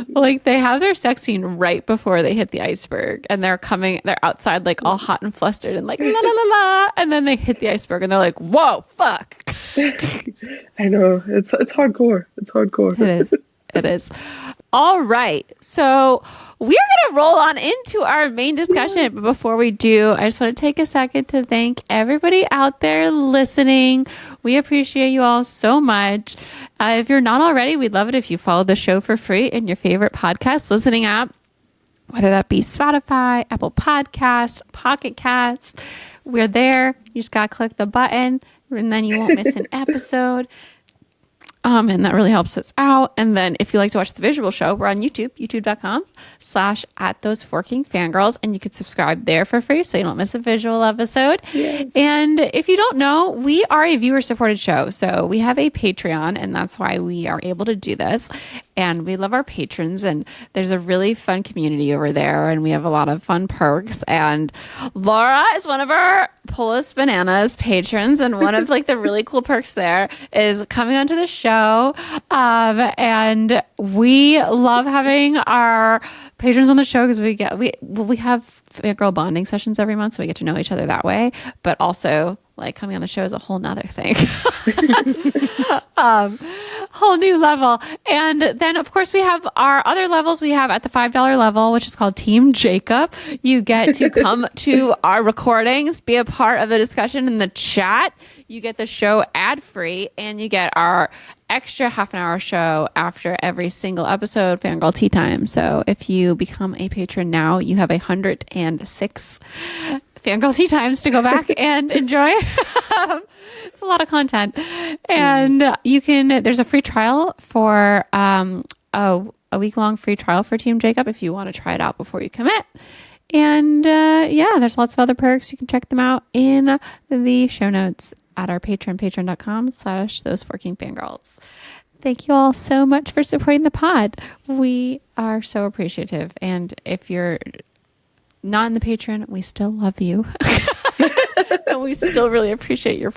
Like they have their sex scene right before they hit the iceberg and they're outside like all hot and flustered and like la la la la, and then they hit the iceberg and they're like, whoa, fuck. I know, it's hardcore. It's hardcore. It is. All right, so we're gonna roll on into our main discussion, but before we do, I just want to take a second to thank everybody out there listening. We appreciate you all so much. If you're not already, we'd love it if you followed the show for free in your favorite podcast listening app, whether that be Spotify, Apple Podcasts, Pocket Casts. We're there. You just gotta click the button and then you won't miss an episode. And that really helps us out. And then if you like to watch the visual show, we're on YouTube, youtube.com/@those4kingfangirls. And you can subscribe there for free so you don't miss a visual episode. Yeah. And if you don't know, we are a viewer supported show. So we have a Patreon and that's why we are able to do this. And we love our patrons and there's a really fun community over there and we have a lot of fun perks. And LARA is one of our Polis Bananas patrons, and one of like the really cool perks there is coming onto the show. And we love having our patrons on the show because we have fangirl bonding sessions every month, so we get to know each other that way. But also, like coming on the show is a whole nother thing. Whole new level. And then of course we have our other levels. We have at the $5 level, which is called Team Jacob. You get to come to our recordings, be a part of the discussion in the chat. You get the show ad free and you get our extra half-an-hour show after every single episode, Fangirl Tea Time. So if you become a patron now, you have 106 Fangirl Tea Times to go back and enjoy. It's a lot of content. And there's a free trial for a week-long free trial for Team Jacob if you want to try it out before you commit. And there's lots of other perks. You can check them out in the show notes at our Patreon, patreon.com/those4kingfangirls. Thank you all so much for supporting the pod. We are so appreciative. And if you're not in the Patreon, we still love you. And we still really appreciate your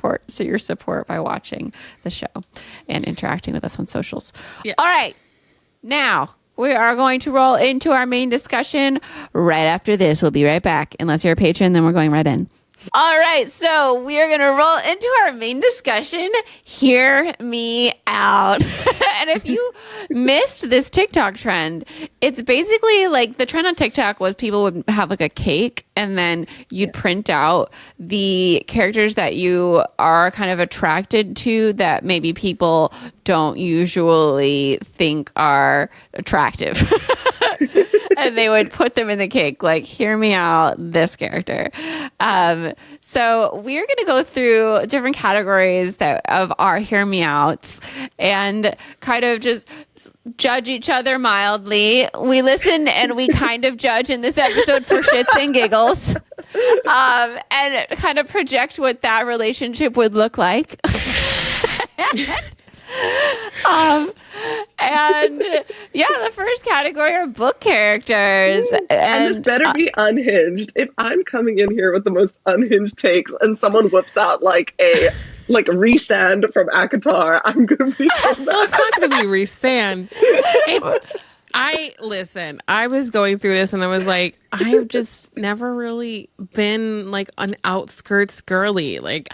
support by watching the show and interacting with us on socials. Yes. All right. Now, we are going to roll into our main discussion right after this. We'll be right back. Unless you're a patron, then we're going right in. All right, so we are going to roll into our main discussion. Hear me out. And if you missed this TikTok trend, it's basically like the trend on TikTok was people would have like a cake and then you'd print out the characters that you are kind of attracted to that maybe people don't usually think are attractive. And they would put them in the cake, like, hear me out, this character. So we're going to go through different categories of our hear me outs and kind of just judge each other mildly. We listen and we kind of judge in this episode for shits and giggles, and kind of project what that relationship would look like. The first category are book characters. And this better be unhinged. If I'm coming in here with the most unhinged takes and someone whips out like Resand from ACOTAR, I'm gonna be so mad. Well, it's not gonna be Resand. I was going through this and I was like, I've just never really been like an outskirts girly. Like,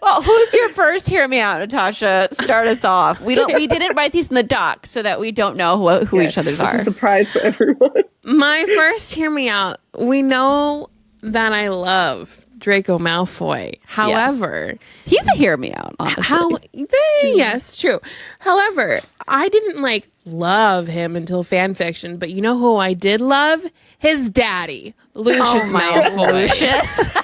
well, who's your first hear me out, Natasha? Start us off. We didn't write these in the doc so that we don't know who each other's are. It's a surprise for everyone. My first hear me out. We know that I love Draco Malfoy. However, he's a hear me out, honestly. Yes, true. However, I didn't love him until fan fiction, but you know who I did love? His daddy, Lucius Malfoy. Lucius.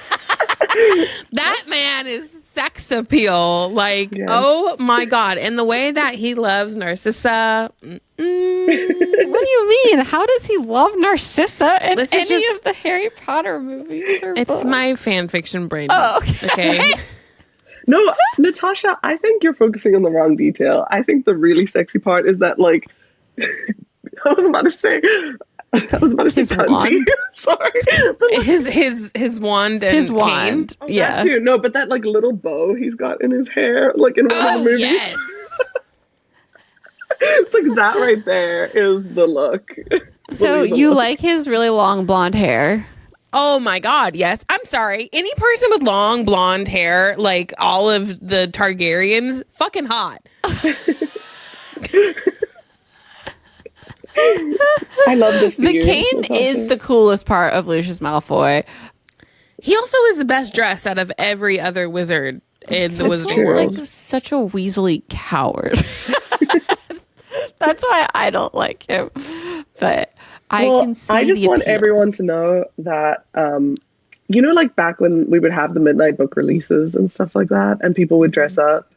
That man is sex appeal. Oh my God. And the way that he loves Narcissa. What do you mean? How does he love Narcissa in of the Harry Potter movies? It's books? My fan fiction brain. Oh, okay. No, Natasha, I think you're focusing on the wrong detail. I think the really sexy part is that, I was about to say his wand. Sorry. His wand and his wand. Cane. Yeah. That too. No, but that little bow he's got in his hair, in one of the movies. Yes. It's that right there is the look. So you like his really long blonde hair? Oh my God, yes. I'm sorry. Any person with long blonde hair, like all of the Targaryens, fucking hot. I love this. The cane is the coolest part of Lucius Malfoy. He also is the best dressed out of every other wizard in the Wizarding world. Such a Weasley coward. That's why I don't like him. But I can see I just want appeal. everyone to know that, back when we would have the midnight book releases and stuff like that, and people would dress up.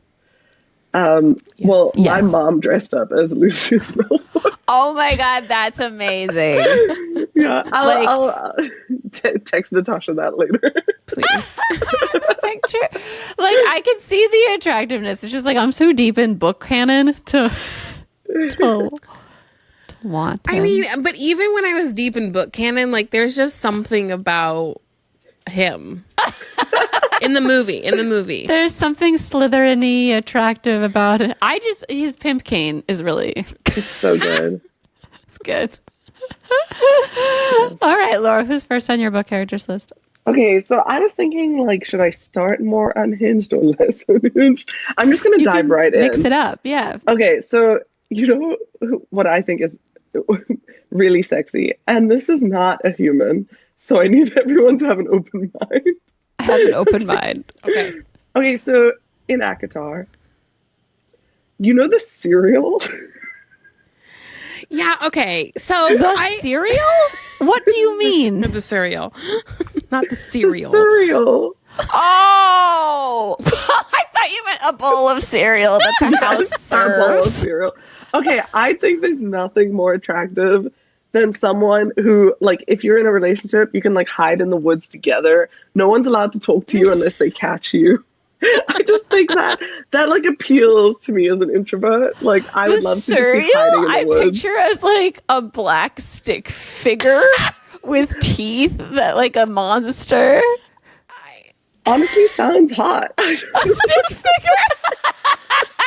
My mom dressed up as Lucius Malfoy. Oh my God, that's amazing. Yeah, I'll text Natasha that later. Please. Picture. I can see the attractiveness. It's just I'm so deep in book canon to want him. I mean, but even when I was deep in book canon, there's just something about him. In the movie. There's something Slytherin-y attractive about it. His pimp cane is really... It's so good. It's good. All right, Laura, who's first on your book characters list? Okay, so I was thinking, should I start more unhinged or less unhinged? I'm just going to dive right in. Mix it up, yeah. Okay, so you know what I think is really sexy? And this is not a human, so I need everyone to have an open mind. Have an open mind. Okay. Okay, so in ACOTAR, you know the cereal? Yeah, okay. So cereal? What do you mean? The cereal. Not the cereal. The cereal. Oh! I thought you meant a bowl of cereal that the house A bowl of serves. cereal. Okay, I think there's nothing more attractive than someone who, like, if you're in a relationship, you can like hide in the woods together. No one's allowed to talk to you unless they catch you. I just think that like appeals to me as an introvert. Like, I would love to just be hiding in the I woods. picture as like a black stick figure with teeth that like a monster. Honestly, sounds hot. A stick figure.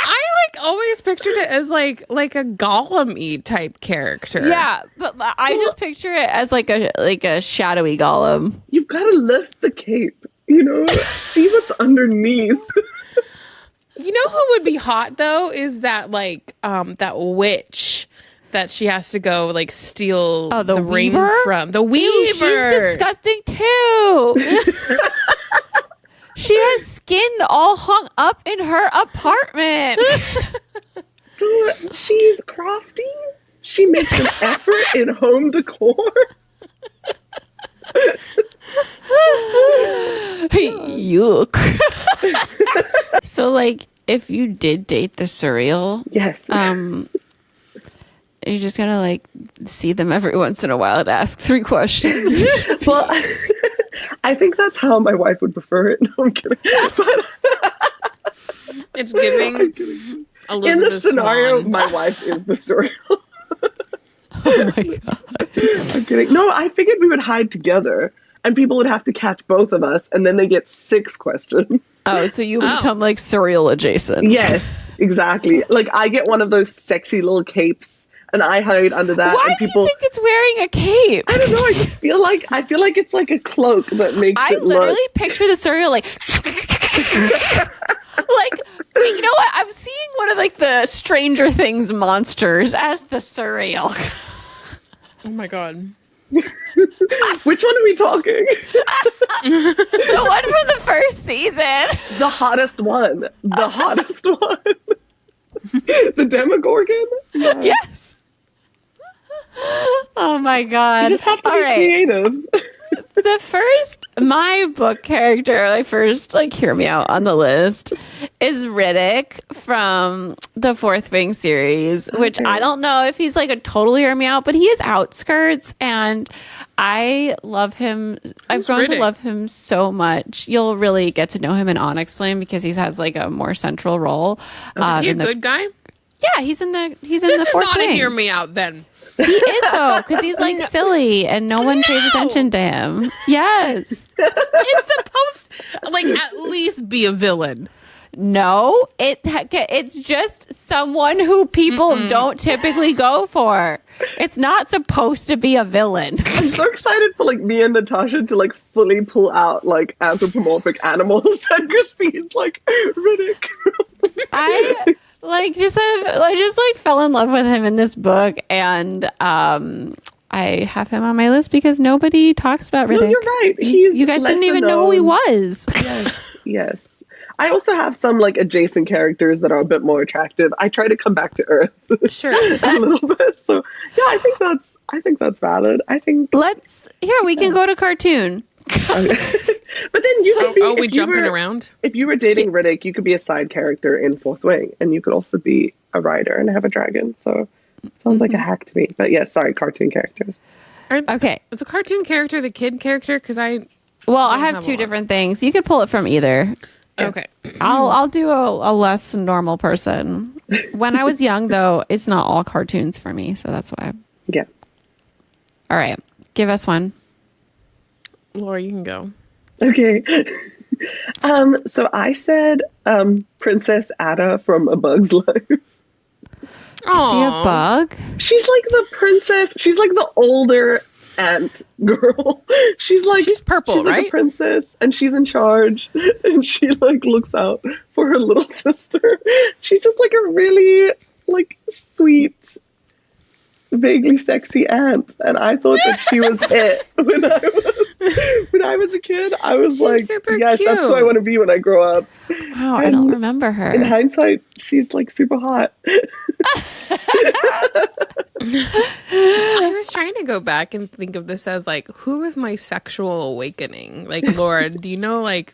I like always pictured it as like a Gollum-y type character. Yeah, but I just picture it as like a shadowy golem. You've got to lift the cape, you know, see what's underneath. You know who would be hot though is that like that witch that she has to go like steal the ring Weaver? from. The Weaver. Ew, she's disgusting too. She has skin all hung up in her apartment. She's crafty. She makes an effort in home decor. Yuck. So, like, if you did date the cereal, Yes. you just gotta like see them every once in a while and ask 3 questions. Well, I think that's how my wife would prefer it. No, I'm kidding. It's giving Elizabeth In the scenario, Swann. my wife is the cereal. Oh my god. I'm kidding. No, I figured we would hide together and people would have to catch both of us and then they get 6 questions. Oh, so you become like cereal adjacent. Yes, exactly. Like, I get one of those sexy little capes and I hide under that. Why and do people you think it's wearing a cape? I don't know. I just feel like it's like a cloak that makes I it literally look. picture the cereal like like, you know what? I'm seeing one of like the Stranger Things monsters as the cereal. Oh my god. Which one are we talking? The one from the first season. The hottest one. The hottest one. The Demogorgon. Yeah. Yes. Oh my god. You just have to All be right. creative. My book character, like first, like hear me out on the list, is Riddick from the Fourth Wing series, which I don't know if he's like a total hear me out, but he is outskirts and I love him. I've grown to love him so much. You'll really get to know him in Onyx Flame because he has like a more central role. Is he a good guy? Yeah, he's in the This Fourth is not Wing. a hear me out then. He is though, because he's like silly and no one pays attention to him. Yes. It's supposed like at least be a villain. No, it's just someone who people don't typically go for. It's not supposed to be a villain. I'm so excited for like me and Natasha to like fully pull out like anthropomorphic animals, and Christine's like Riddick. I just fell in love with him in this book, and I have him on my list because nobody talks about Riddick. No, you're right. You guys didn't even know who he was. Yes. I also have some like adjacent characters that are a bit more attractive. I try to come back to Earth Sure. a little bit. So yeah, I think that's valid. I think We can go to cartoon. But then you could be we jumping around? If you were dating Riddick, you could be a side character in Fourth Wing, and you could also be a rider and have a dragon. So sounds like a hack to me. But yeah, sorry, cartoon characters. Okay. Is a cartoon character the kid character? Because I have two different things. You could pull it from either. okay. I'll do a less normal person. When I was young, though, it's not all cartoons for me, so that's why. Yeah. All right, give us one. Laura, you can go. Okay. So I said Princess Ada from A Bug's Life. Is she a bug? She's like the princess. She's like the older ant girl. She's purple, she's like right? a princess, and she's in charge, and she like looks out for her little sister. She's just like a really like sweet, vaguely sexy aunt, and I thought that she was it when I was a kid. I was like, super yes, that's who I cute. want to be when I grow up. Wow, I don't remember her. In hindsight, she's like super hot. I was trying to go back and think of this as like, who is my sexual awakening? Like, Laura, do you know like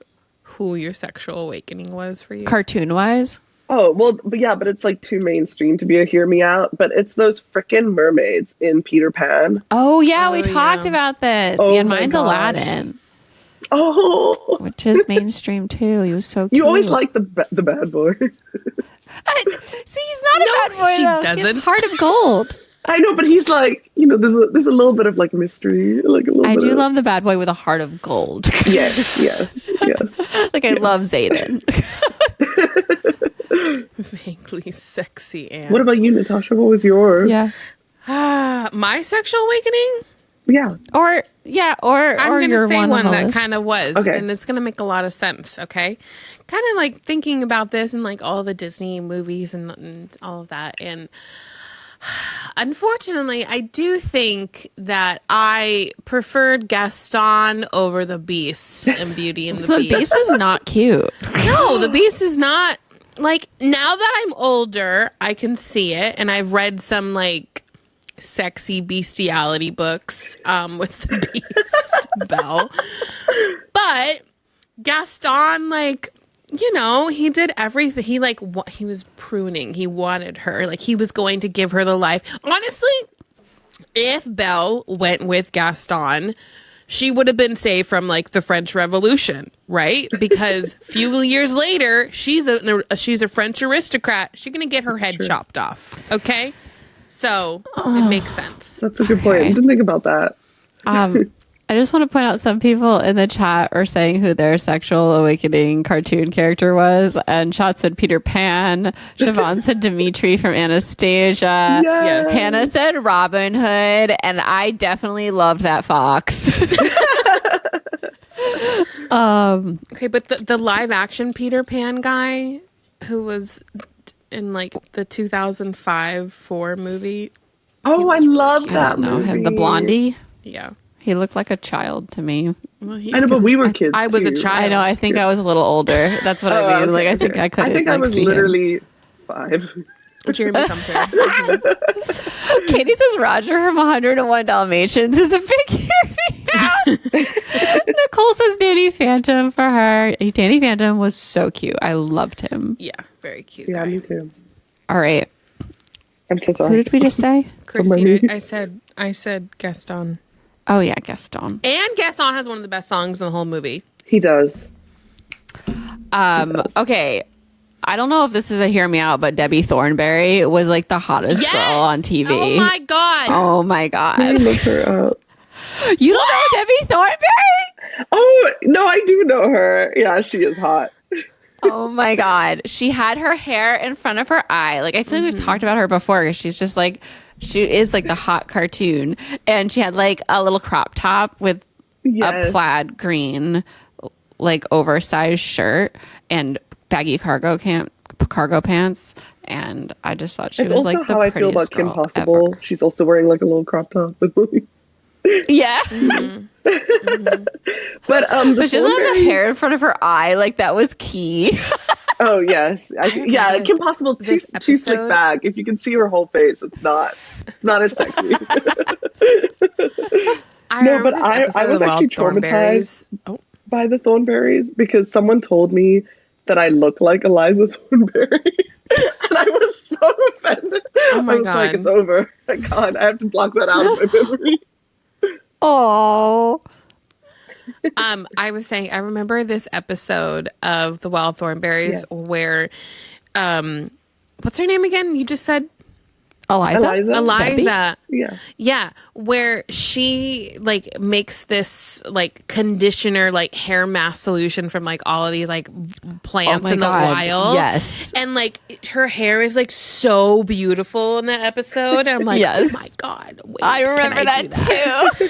who your sexual awakening was for you. Cartoon wise? Oh, well, but it's like too mainstream to be a hear me out, but it's those frickin' mermaids in Peter Pan. Oh, yeah, we talked about this. Oh, and my mine's God. Aladdin. Oh. Which is mainstream, too. He was so cute. You always like the bad boy. See, he's not a bad boy, she though. doesn't. He has a heart of gold. I know, but he's like, there's a little bit of like mystery. Like a little I bit do of... love the bad boy with a heart of gold. Yes. Like, I love Zayden. Vaguely sexy and. What about you, Natasha? What was yours? Yeah. My sexual awakening? Yeah. Or I'm going to say one that kind kind of was. Okay. And it's going to make a lot of sense, okay? Kind of like thinking about this and like all the Disney movies and all of that. And unfortunately, I do think that I preferred Gaston over the Beast in Beauty and the Beast. The Beast is not cute. No, the Beast is not. Like, now that I'm older, I can see it. And I've read some like sexy bestiality books with the Beast Belle. But Gaston, like, he did everything. He like he was pruning. He wanted her. Like, he was going to give her the life. Honestly, if Belle went with Gaston, she would have been saved from like the French Revolution, right? Because few years later, she's a French aristocrat. She's gonna get her head chopped off. Okay, so it makes sense. That's a good point. I didn't think about that. I just want to point out some people in the chat are saying who their sexual awakening cartoon character was. And Shot said Peter Pan. Siobhan said Dimitri from Anastasia. Yes. Hannah said Robin Hood. And I definitely loved that fox. Okay, but the live action Peter Pan guy who was in like the 2005-4 movie. Oh, I love I that don't know movie. him. The blondie. Yeah. He looked like a child to me. Well, I know, but we were kids. I was a too. child. I know. I think I was a little older. That's what I mean. Okay, Like, I think I couldn't. I think I was see him. literally 5. Jeremy Sumter. Mhm. Katie says Roger from 101 Dalmatians is a big hear me out. Nicole says Danny Phantom for her. Danny Phantom was so cute. I loved him. Yeah, very cute. Yeah, guy. me too. All right. I'm so sorry. Who did we just say? Christina, I said Gaston. Oh, yeah, Gaston. And Gaston has one of the best songs in the whole movie. He does. Okay. I don't know if this is a hear me out, but Debbie Thornberry was like the hottest Yes! girl on TV. Oh my god. Oh my God. Let me look her up. You don't know Debbie Thornberry? Oh, no, I do know her. Yeah, she is hot. Oh my God. She had her hair in front of her eye. Like, I feel like we've talked about her before because she's just like, she is like the hot cartoon. And she had like a little crop top with a plaid green, like oversized shirt and baggy cargo pants. And I just thought she It's was also like the how I feel prettiest about Kim girl Possible. ever. She's also wearing like a little crop top. Yeah. But But she doesn't have the hair in front of her eye. Like, that was key. Oh yes, yeah. Kim Possible too slick back. If you can see her whole face, it's not as sexy. No, but I was actually traumatized by the Thornberries because someone told me that I look like Eliza Thornberry, and I was so offended. Oh my I was God. like, it's over. I can't. I have to block that out of my memory. Oh. I was saying, I remember this episode of The Wild Thornberries where, what's her name again? You just said Eliza. Yeah. Where she like makes this like conditioner, like hair mask solution from like all of these like plants in the wild. Yes. And like her hair is like so beautiful in that episode. And I'm like, Yes. oh my God. Wait, I remember that too.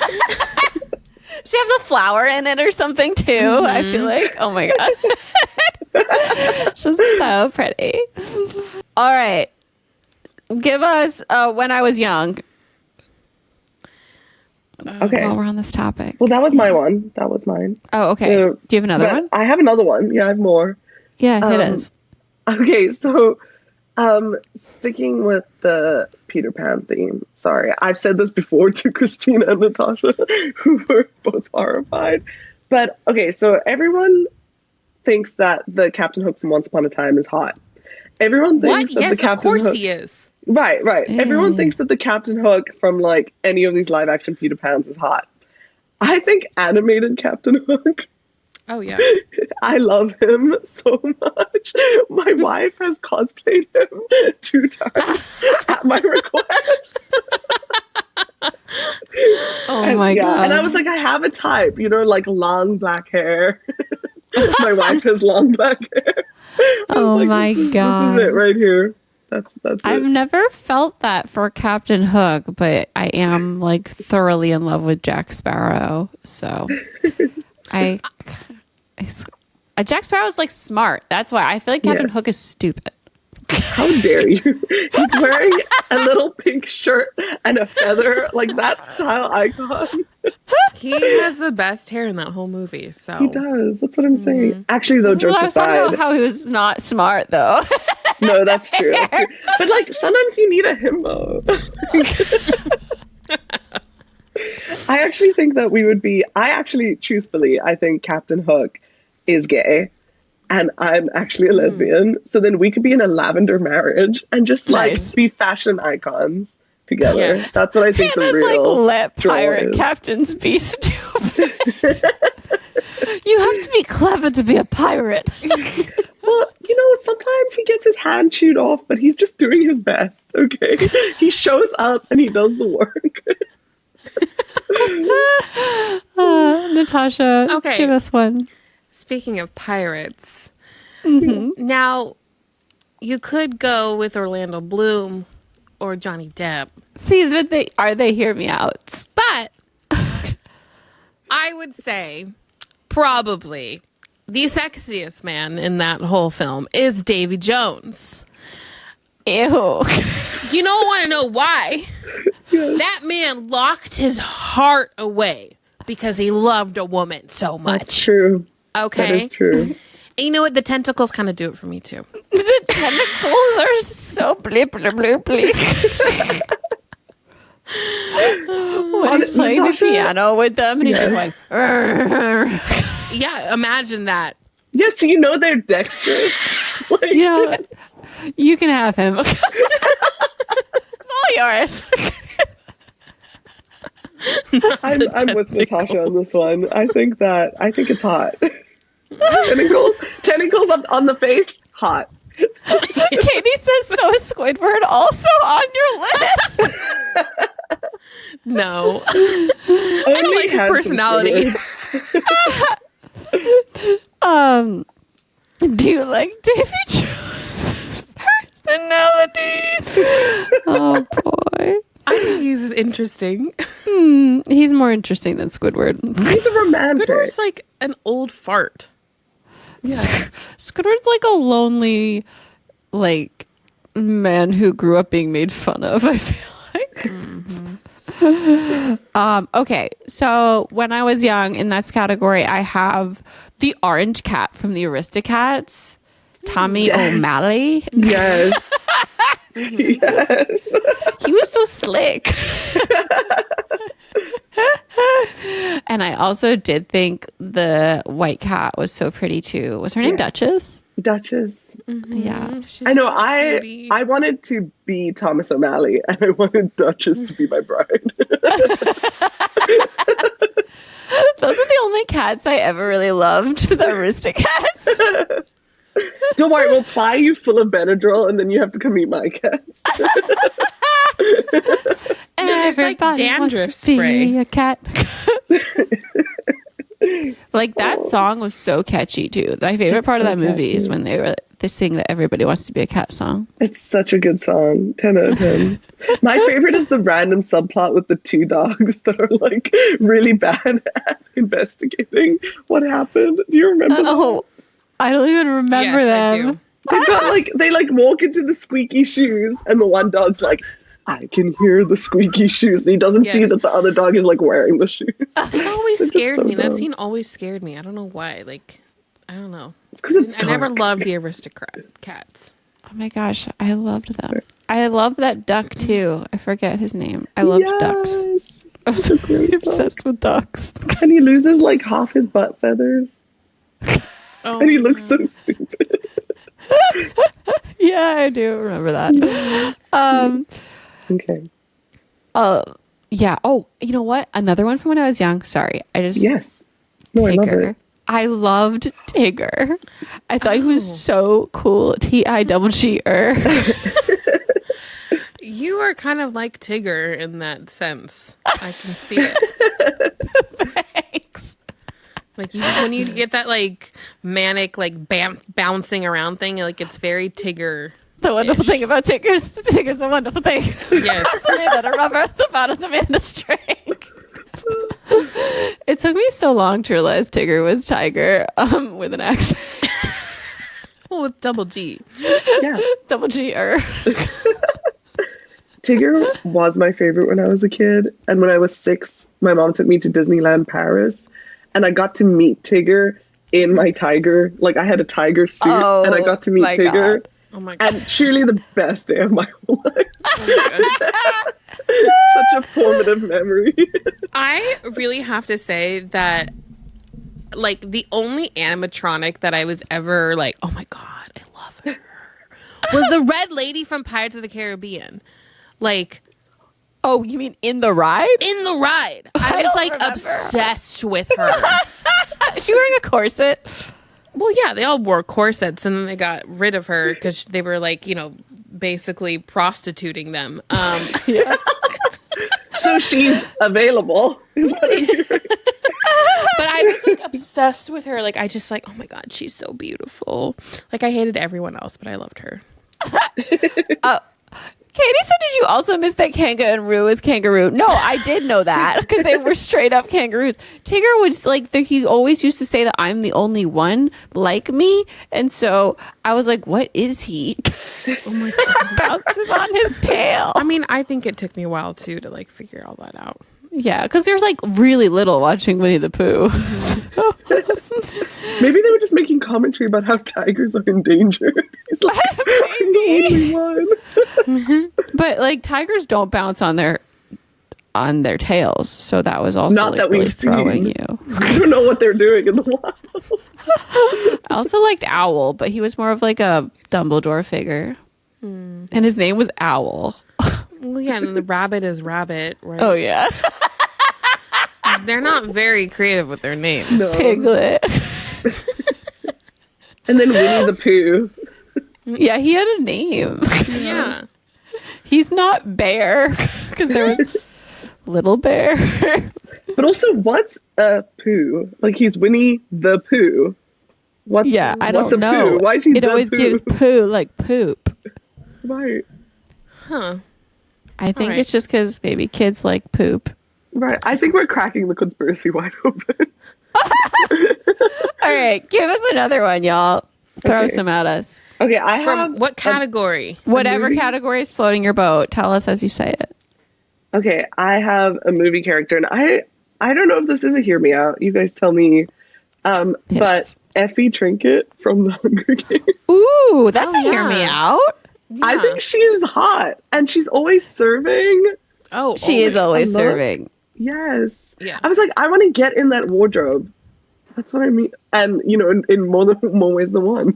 She has a flower in it or something too. Mm-hmm. I feel like, oh my God. She's so pretty. All right. Give us When I Was Young. Okay. While we're on this topic. Well, that was my one. That was mine. Oh, okay. Do you have another one? I have another one. Yeah, I have more. Yeah, it is. Okay, so sticking with the Peter Pan theme. Sorry, I've said this before to Christina and Natasha, who were both horrified. But okay, so everyone thinks that the Captain Hook from Once Upon a Time is hot. Everyone thinks that the Captain of course Hook, he is. Right. Everyone thinks that the Captain Hook from like any of these live action Peter Pans is hot. I think animated Captain Hook. Oh yeah. I love him so much. My wife has cosplayed him 2 times at my request. My God. And I was like, I have a type, like long black hair. My wife has long black hair. Oh my God. This is it right here. That's I've never felt that for Captain Hook, but I am like thoroughly in love with Jack Sparrow. So Jack Sparrow is like smart. That's why I feel like Captain Hook is stupid. How dare you? He's wearing a little pink shirt and a feather, like that style icon. He has the best hair in that whole movie. So he does. That's what I'm saying. Actually, though, jokes I was talking aside, about how he was not smart, though. No, that's true. But like sometimes you need a himbo. I actually think that we would be. Truthfully, I think Captain Hook is gay. And I'm actually a lesbian. So then we could be in a lavender marriage and just like be fashion icons together. Yes. That's what I think the real like, let pirate captains be stupid. You have to be clever to be a pirate. Well, sometimes he gets his hand chewed off, but he's just doing his best, okay? He shows up and he does the work. Natasha, give us one. Speaking of pirates, now you could go with Orlando Bloom or Johnny Depp. See, they hear me out. But I would say probably the sexiest man in that whole film is Davy Jones. Ew. You don't want to know why? That man locked his heart away because he loved a woman so much. That's true. Okay. That is true. And you know what? The tentacles kind of do it for me too. The tentacles are so bleep, bleep, bleep, bleep. When he's playing the piano with them and he's just like, yeah, imagine that. Yeah, so they're dexterous. You can have him. It's all yours. I'm with Natasha on this one. I think it's hot. Tentacles on the face, hot. Katie says, so is Squidward also on your list? No. I don't like his personality. Do you like Davy Jones' personality? Oh boy. I think he's interesting. He's more interesting than Squidward. He's a romantic. Squidward's like an old fart. Yeah. Squidward's like a lonely, like, man who grew up being made fun of, I feel like. Okay, so when I was young in this category, I have the orange cat from the Aristocats, Tommy O'Malley. Yes. Yes. He was so slick. And I also did think the white cat was so pretty too. Was her name Duchess? Duchess. Mm-hmm. Yeah. I know. I wanted to be Thomas O'Malley and I wanted Duchess to be my bride. Those are the only cats I ever really loved, the Aristocats. Don't worry, we'll ply you full of Benadryl and then you have to come eat my cats. There's like dandruff spray. A cat. Like that song was so catchy too. My favorite part of that movie is when they sing that Everybody Wants to Be a Cat song. It's such a good song. 10 out of 10. My favorite is the random subplot with the 2 dogs that are like really bad at investigating what happened. Do you remember that? I don't even remember them. I do. They've got they walk into the squeaky shoes and the one dog's like, I can hear the squeaky shoes. And he doesn't see that the other dog is like wearing the shoes. It always scared me. That scene always scared me. I don't know why. Like, I don't know. It's because it's I never loved the Aristocrat cats. Oh my gosh, I loved them. I love that duck too. I forget his name. I loved ducks. I'm so obsessed with ducks. And he loses like half his butt feathers. and he looks so stupid. Yeah, I do remember that. Okay. Yeah. Oh, you know what? Another one from when I was young. Sorry. Yes. No, I love it. I loved Tigger. I thought he was so cool. T-I-double-G-er. You are kind of like Tigger in that sense. I can see it. Thanks. Like when you get that like manic like bouncing around thing, like it's very Tigger. The wonderful thing about Tigger's a wonderful thing. Yes. That a rubber at the bottom of Amanda's string. It took me so long to realize Tigger was Tiger with an accent. Well, with double G. Yeah. Double G-er. Tigger was my favorite when I was a kid. And when I was 6, my mom took me to Disneyland Paris. And I got to meet Tigger in my tiger. Like, I had a tiger suit. And I got to meet Tigger. God. Oh my God. And truly the best day of my life. Oh Such a formative memory. I really have to say that, like, the only animatronic that I was ever like, oh my God, I love her, was the red lady from Pirates of the Caribbean. Like, oh, you mean in the ride? in the ride. I was like obsessed with her. Is she wearing a corset? Well, yeah, they all wore corsets and then they got rid of her because they were like, you know, basically prostituting them. Yeah. So she's available, is what I'm hearing. But I was like obsessed with her. Like, I just like, oh my God, she's so beautiful. Like, I hated everyone else, but I loved her. Katie said, did you also miss that Kanga and Roo is kangaroo? No, I did know that because they were straight up kangaroos. Tigger was like, he always used to say that I'm the only one like me. And so I was like, what is he? Oh my God. Bounces on his tail. I mean, I think it took me a while too to like figure all that out. Yeah, because there's like really little watching Winnie the Pooh. Maybe they were just making commentary about how tigers are endangered. He's like, I'm the only one. But like tigers don't bounce on their tails, so that was also Not like, that really we've throwing seen. you. I don't know what they're doing in the wild. I also liked Owl, but he was more of like a Dumbledore figure, and his name was Owl. Well, yeah, and the rabbit is Rabbit, right? Oh yeah, They're not very creative with their names. No. Piglet. And then Winnie the Pooh. Yeah, he had a name. Yeah. He's not Bear because there was Little Bear. But also, what's a Pooh? Like, he's Winnie the Pooh. I don't what's a know. Pooh? Why is he It the always Pooh? gives poo like poop. Right. Huh. I think right. it's just because maybe kids like poop. Right. I think we're cracking the conspiracy wide open. All right, give us another one, y'all. Throw Okay. some at us. Okay, I From have... what category? Whatever movie? category is floating your boat, tell us as you say it. Okay, I have a movie character, and I don't know if this is a hear me out. You guys tell me. But Yes. Effie Trinket from The Hunger Games. Ooh, that's Oh, a hear yeah. me out. Yeah. I think she's hot, and she's always serving. Oh, She is always I love- serving. Yes. Yeah. I was like, I want to get in that wardrobe. That's what I mean. And, you know, in more ways than one.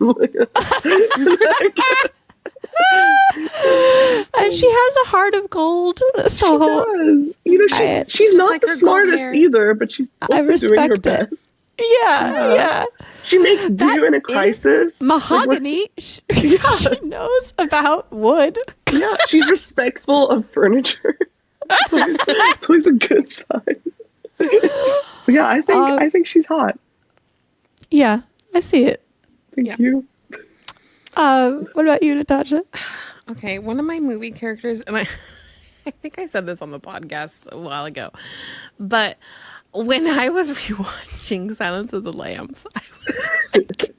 And she has a heart of gold. So She does. You know, she's not like the her gold smartest hair. either, but she's I also doing her respect it. best. yeah. She makes do in a crisis. Mahogany. She knows about wood. Yeah, she's respectful of furniture. It's always a good sign. But yeah, I think she's hot. Yeah, I see it. Thank you. What about you, Natasha? Okay, one of my movie characters, and I think I said this on the podcast a while ago, but when I was rewatching Silence of the Lambs, I was like,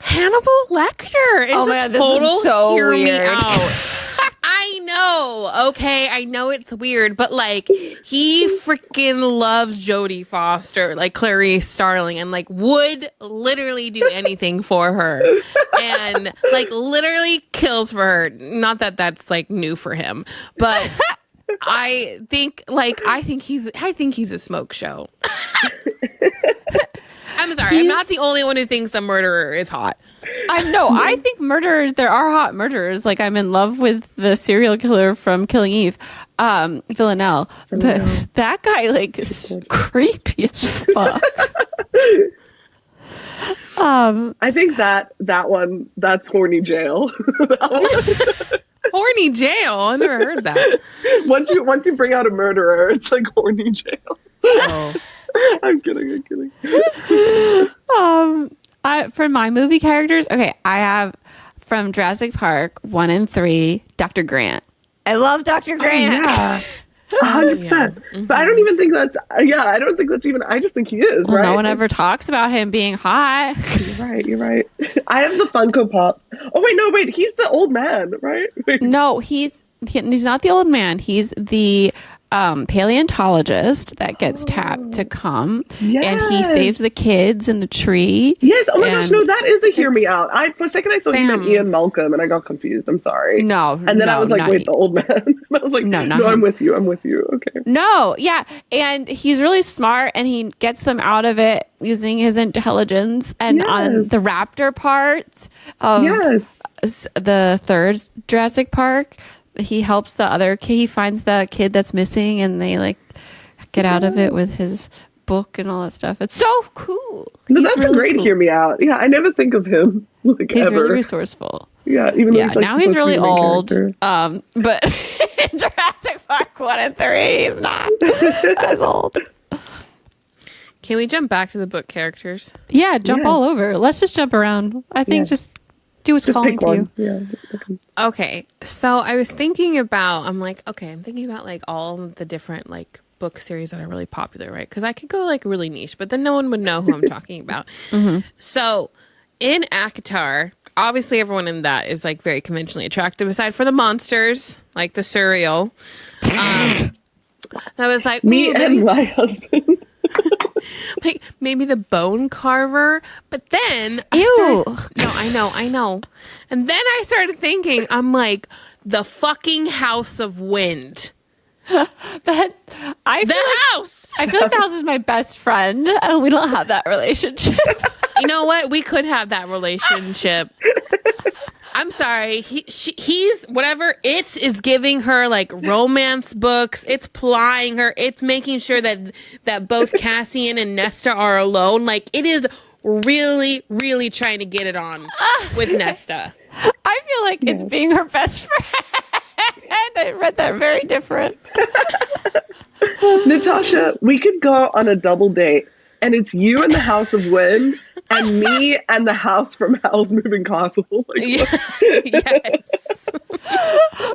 Hannibal Lecter is Oh my a God, this is total so hear me weird. out. I know, okay, I know it's weird, but like he freaking loves Jodie Foster, like Clarice Starling, and like would literally do anything for her, and like literally kills for her. Not that that's like new for him, but I think he's a smoke show. I'm sorry. I'm not the only one who thinks a murderer is hot. I think there are hot murderers. Like, I'm in love with the serial killer from Killing Eve, Villanelle. But that guy, like, is creepy as fuck. I think that's horny jail. Horny jail? I never heard that. Once you bring out a murderer, it's like horny jail. Oh. I'm kidding. For my movie characters, okay, I have from Jurassic Park 1 and 3, Dr. Grant. I love Dr. Grant. Yeah. 100%. But I don't even think that's even, I just think he is, well, right? No one ever talks about him being hot. You're right. I have the Funko Pop. Oh, wait, he's the old man, right? No, he's not the old man. He's the paleontologist that gets tapped to come. Yes. And he saves the kids in the tree. Yes. Oh my gosh, no, that is a hear me out. For a second I thought you meant Ian Malcolm and I got confused. I'm sorry. No. And then I was like, wait, the old man. And I was like, no, I'm with you. Okay. No, yeah. And he's really smart and he gets them out of it using his intelligence. And on the raptor part of the third Jurassic Park, he helps he finds the kid that's missing and they like get out of it with his book and all that stuff. It's so cool. No, that's really a great cool. Hear me out. Yeah, I never think of him like he's ever. really resourceful. Yeah, even though he's like now he's really old. Character. But in Jurassic Park 1 and 3, he's not as old. Can we jump back to the book characters? Yeah, jump all over. Let's just jump around. I think just do what's calling to you. Yeah, just pick one. Okay, so I was thinking about, I'm thinking about like all the different like book series that are really popular, right? Because I could go like really niche, but then no one would know who I'm talking about. So in ACOTAR, obviously everyone in that is like very conventionally attractive, aside for the monsters, like the surreal. I was like, me and my husband. Like maybe the bone carver, but then I know. And then I started thinking, I'm like, the fucking House of Wind. I feel like the house is my best friend, and we don't have that relationship. You know what? We could have that relationship. I'm sorry. He's whatever. It is giving her like romance books. It's plying her. It's making sure that both Cassian and Nesta are alone. Like it is really, really trying to get it on with Nesta. I feel like it's being her best friend. I read that very different. Natasha, we could go on a double date. And it's you and the House of Wind, and me and the house from Howl's Moving Castle. Yes.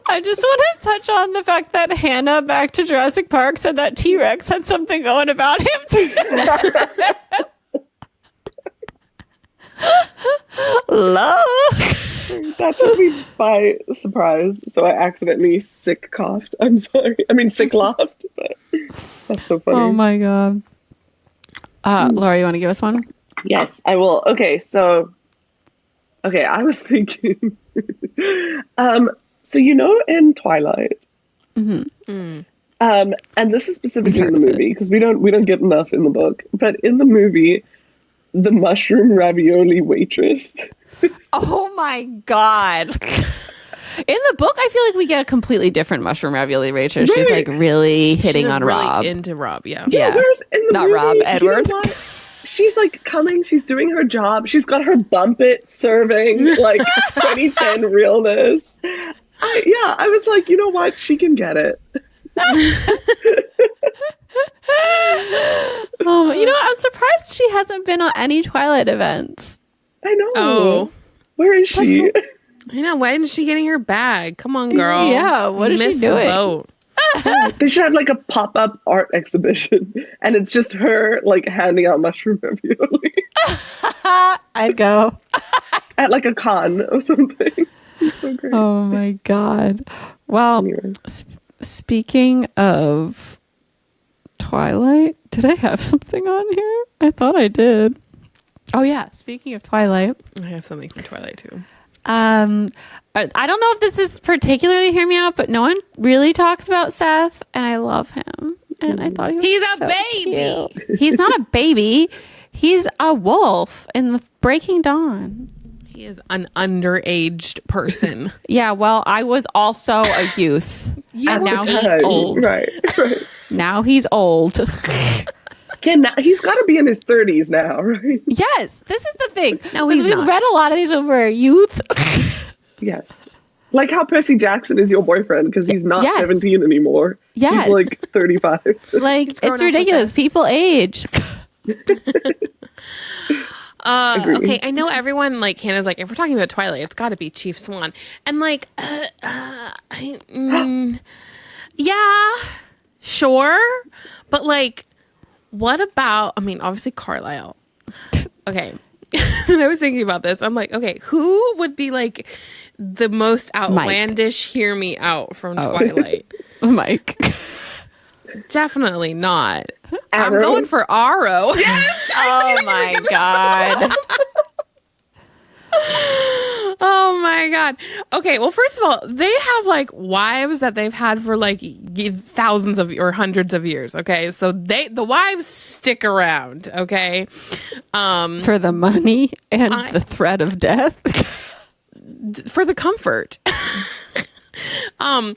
I just want to touch on the fact that Hannah, back to Jurassic Park, said that T-Rex had something going about him too. Love. That took me by surprise, so I accidentally sick coughed. I'm sorry. I mean, sick laughed, but that's so funny. Oh my God. Laura, you want to give us one? Yes, I will. Okay, I was thinking, so in Twilight, and this is specifically in the movie because we don't get enough in the book, but in the movie, the mushroom ravioli waitress. Oh my God. In the book, I feel like we get a completely different mushroom ravioli waitress. Right. She's like really hitting on really Rob. Into Rob, yeah. Whereas in the movie, Rob, Edward. You know what? She's like coming, she's doing her job. She's got her bump it serving like 2010 realness. I was like, you know what? She can get it. I'm surprised she hasn't been on any Twilight events. I know. Oh. Where is she? I know. When is she getting her bag? Come on, girl. Yeah, what is she doing? The boat. They should have like a pop-up art exhibition, and it's just her like handing out mushroom ravioli. I'd go at like a con or something. So great. Oh my God! Well, speaking of Twilight, did I have something on here? I thought I did. Oh yeah, speaking of Twilight, I have something from Twilight too. I don't know if this is particularly hear me out, but no one really talks about Seth, and I love him. And I thought he's a baby. Cute. He's not a baby. He's a wolf in the Breaking Dawn. He is an underaged person. Yeah, well, I was also a youth. And now he's old. Right. Now he's old. He's got to be in his 30s now, right? Yes, this is the thing. No, he's we've not. read a lot of these when we're youth. Yes. Like how Percy Jackson is your boyfriend because he's not 17 anymore. Yes. He's like 35. Like, it's ridiculous. People age. Agreed. Okay, I know everyone, like, Hannah's like, if we're talking about Twilight, it's got to be Chief Swan. And, like, yeah, sure. But, like, what about, I mean, obviously Carlisle. Okay. And I was thinking about this. I'm like, okay, who would be, like, the most outlandish hear me out from Twilight? Mike. Definitely not. Arrow? I'm going for Aro. Yes! Oh my God. Oh my God. Okay, well, first of all, they have like wives that they've had for like thousands of or hundreds of years. Okay, so the wives stick around. Okay, for the money and the threat of death. For the comfort. I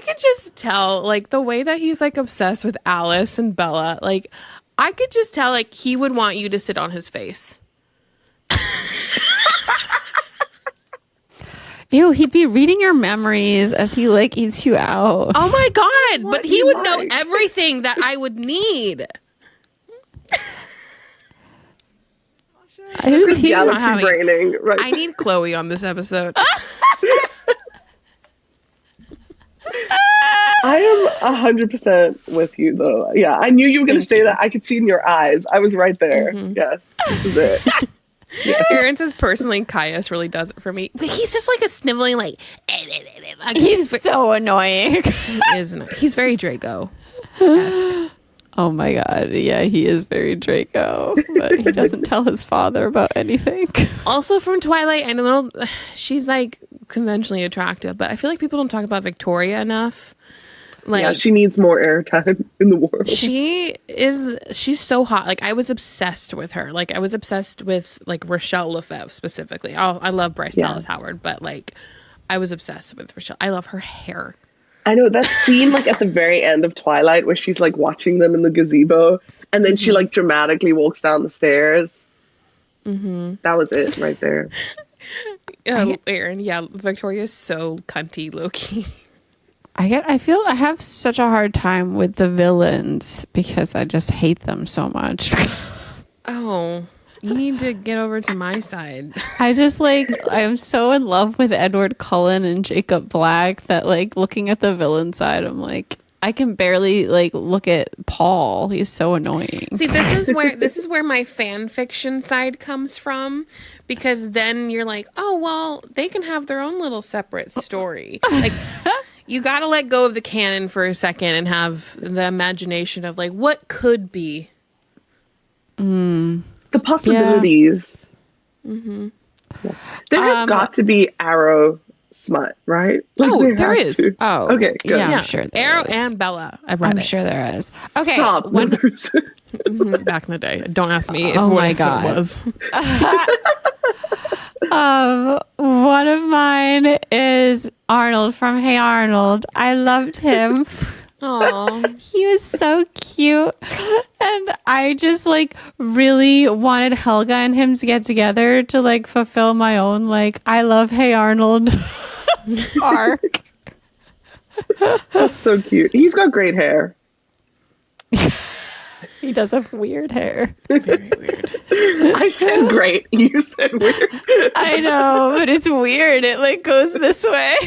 could just tell, like, the way that he's like obsessed with Alice and Bella, like, I could just tell, like, he would want you to sit on his face. Ew, he'd be reading your memories as he like eats you out. Oh my God, but he would know everything that I would need. This is galaxy braining, right? I need Chloe on this episode. I am 100% with you, though. Yeah, I knew you were going to say that. I could see in your eyes. I was right there. Mm-hmm. Yes, this is it. Yeah. Aaron says, personally, Caius really does it for me. But he's just like a sniveling, like... He's so annoying. He is. He's very Draco-esque. Oh my God. Yeah, he is very Draco. But he doesn't tell his father about anything. Also from Twilight, I don't know, she's like conventionally attractive, but I feel like people don't talk about Victoria enough. Like, yeah, she needs more airtime in the world. She's so hot. Like, I was obsessed with her. Like, I was obsessed with like Rochelle Lefebvre specifically. I love Bryce Dallas Howard, but like I was obsessed with Rochelle. I love her hair. I know that scene like at the very end of Twilight where she's like watching them in the gazebo and then she like dramatically walks down the stairs. Mm-hmm. That was it right there. Aaron, yeah, Victoria's so cunty, low-key. I feel I have such a hard time with the villains because I just hate them so much. Oh, you need to get over to my side. I'm so in love with Edward Cullen and Jacob Black that like looking at the villain side, I'm like, I can barely like look at Paul. He's so annoying. See, this is where my fan fiction side comes from, because then you're like, oh well, they can have their own little separate story. Like, you got to let go of the canon for a second and have the imagination of like what could be. The possibilities. Yeah. Mm-hmm. Yeah. There has got to be Arrow smut, right? Like, there is. To. Oh, okay, good. Yeah, I'm sure there Arrow is. and Bella. I'm sure there is. Okay, stop. Back in the day, don't ask me. Oh my God, it was. One of mine is Arnold from Hey Arnold. I loved him. Aww. He was so cute. And I just like really wanted Helga and him to get together to like fulfill my own like I love Hey Arnold arc. That's so cute. He's got great hair. He does have weird hair. Very weird. I said great. You said weird. I know, but it's weird. It like goes this way.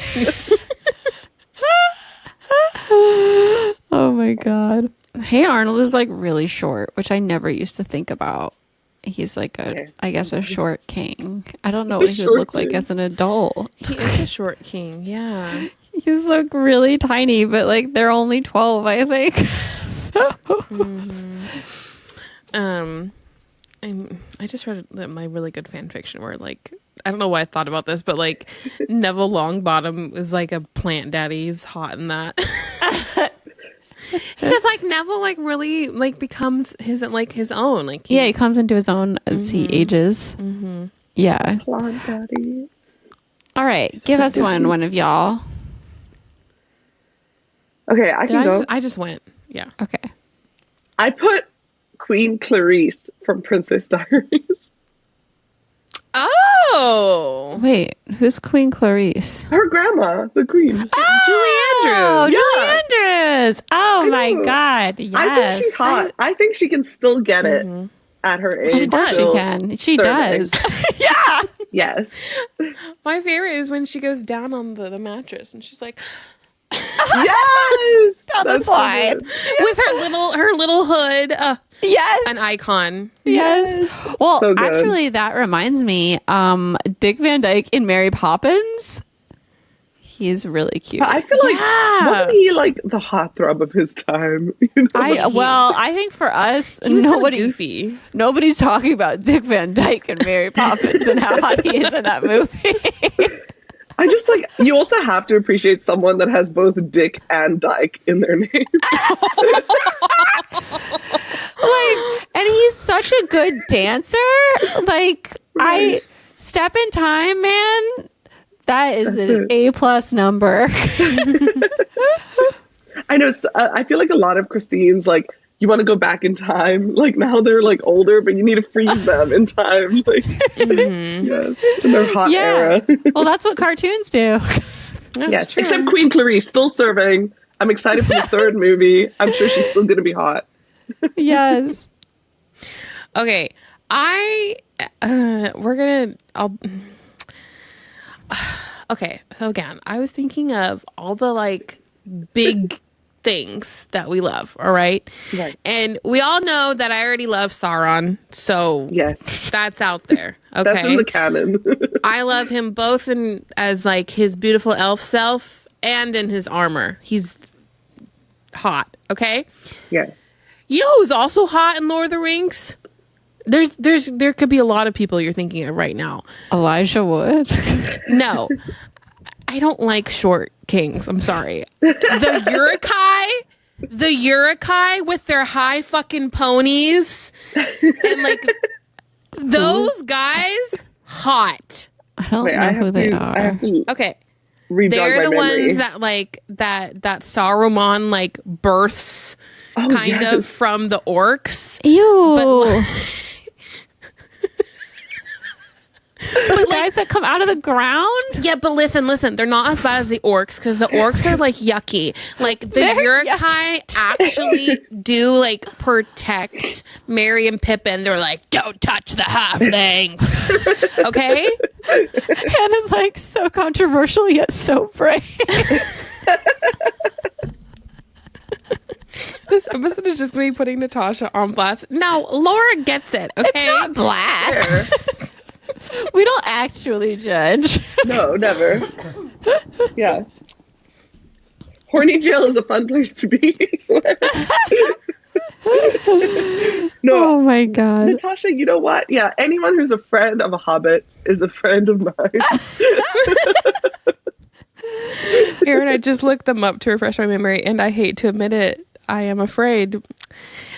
Oh my God. Hey Arnold is like really short, which I never used to think about. He's like I guess a short king. I don't know what he would look like as an adult. He is a short king, yeah. He's like really tiny, but like they're only 12, I think. So. I just read my really good fan fiction where like I don't know why I thought about this, but like Neville Longbottom is like a plant daddy. He's hot in that. Because like Neville like really like becomes his own. Like he comes into his own as he ages. Yeah. Blonde daddy. All right, give us one of y'all. Okay, I can go. I just went. Yeah. Okay. I put Queen Clarice from Princess Diaries. Oh, wait, who's Queen Clarice? Her grandma, the queen. Julie Andrews. Julie Andrews. Oh my God. Yes. I think she's hot. I think she can still get it at her age. She does. She can. She does. Yeah. Yes. My favorite is when she goes down on the mattress and she's like, yes, down the slide with her little hood. Yes, an icon. Yes. Well, so actually, that reminds me. Dick Van Dyke in Mary Poppins. He's really cute. I feel like wasn't he like the hot throb of his time? You know? I think for us, goofy. Nobody's talking about Dick Van Dyke and Mary Poppins and how hot he is in that movie. I just like, you also have to appreciate someone that has both Dick and Dyke in their name. And he's such a good dancer. Like, Right. Step in Time, man. That is an A+ number. I know. I feel like a lot of Christines, like, you want to go back in time. Like, now they're like older, but you need to freeze them in time. Like, yes, in their hot era. Well, that's what cartoons do. Yes, true. Except Queen Clarice, still serving. I'm excited for the third movie. I'm sure she's still going to be hot. Yes. Okay, okay, so again, I was thinking of all the like big things that we love, all right? Right. And we all know that I already love Sauron, so yes, that's out there. Okay. That's in the canon. I love him both as like his beautiful elf self and in his armor. He's hot, okay? Yes. You know who's also hot in Lord of the Rings? There could be a lot of people you're thinking of right now. Elijah Wood? No. I don't like short kings. I'm sorry. The Uruk-hai with their high fucking ponies and like those guys hot. I don't know who they are. I have to Okay. They're the ones that like that Saruman like births from the orcs. Ew. Those guys that come out of the ground? Yeah, but listen, they're not as bad as the orcs because the orcs are like yucky. Like the Uruk-hai actually do like protect Merry and Pippin. They're like, don't touch the halflings. Okay? Hannah's like so controversial yet so brave. This episode is just going to be putting Natasha on blast. No, Laura gets it, okay? It's not blast. We don't actually judge. No, never. Yeah. Horny jail is a fun place to be. I swear. No. Oh my God. Natasha, you know what? Yeah, anyone who's a friend of a hobbit is a friend of mine. Aaron, I just looked them up to refresh my memory, and I hate to admit it, I am afraid.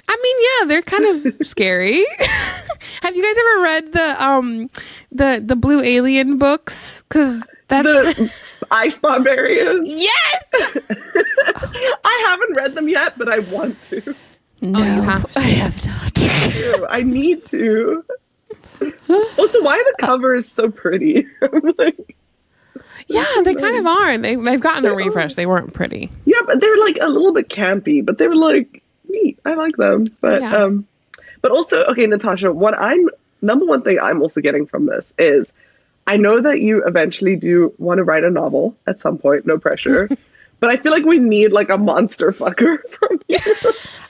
I mean, yeah, they're kind of scary. Have you guys ever read the Blue Alien books? Because that's the Ice Barbarians. Yes. I haven't read them yet, but I want to. No, you have to. I have not. I need to. Also, why are the covers so pretty? I'm like, yeah, they kind of are. They've gotten a refresh. They weren't pretty. Yeah, but they're like a little bit campy, but they were like neat. I like them. But but also, okay, Natasha, number one thing I'm also getting from this is I know that you eventually do want to write a novel at some point, no pressure. But I feel like we need like a monster fucker from you.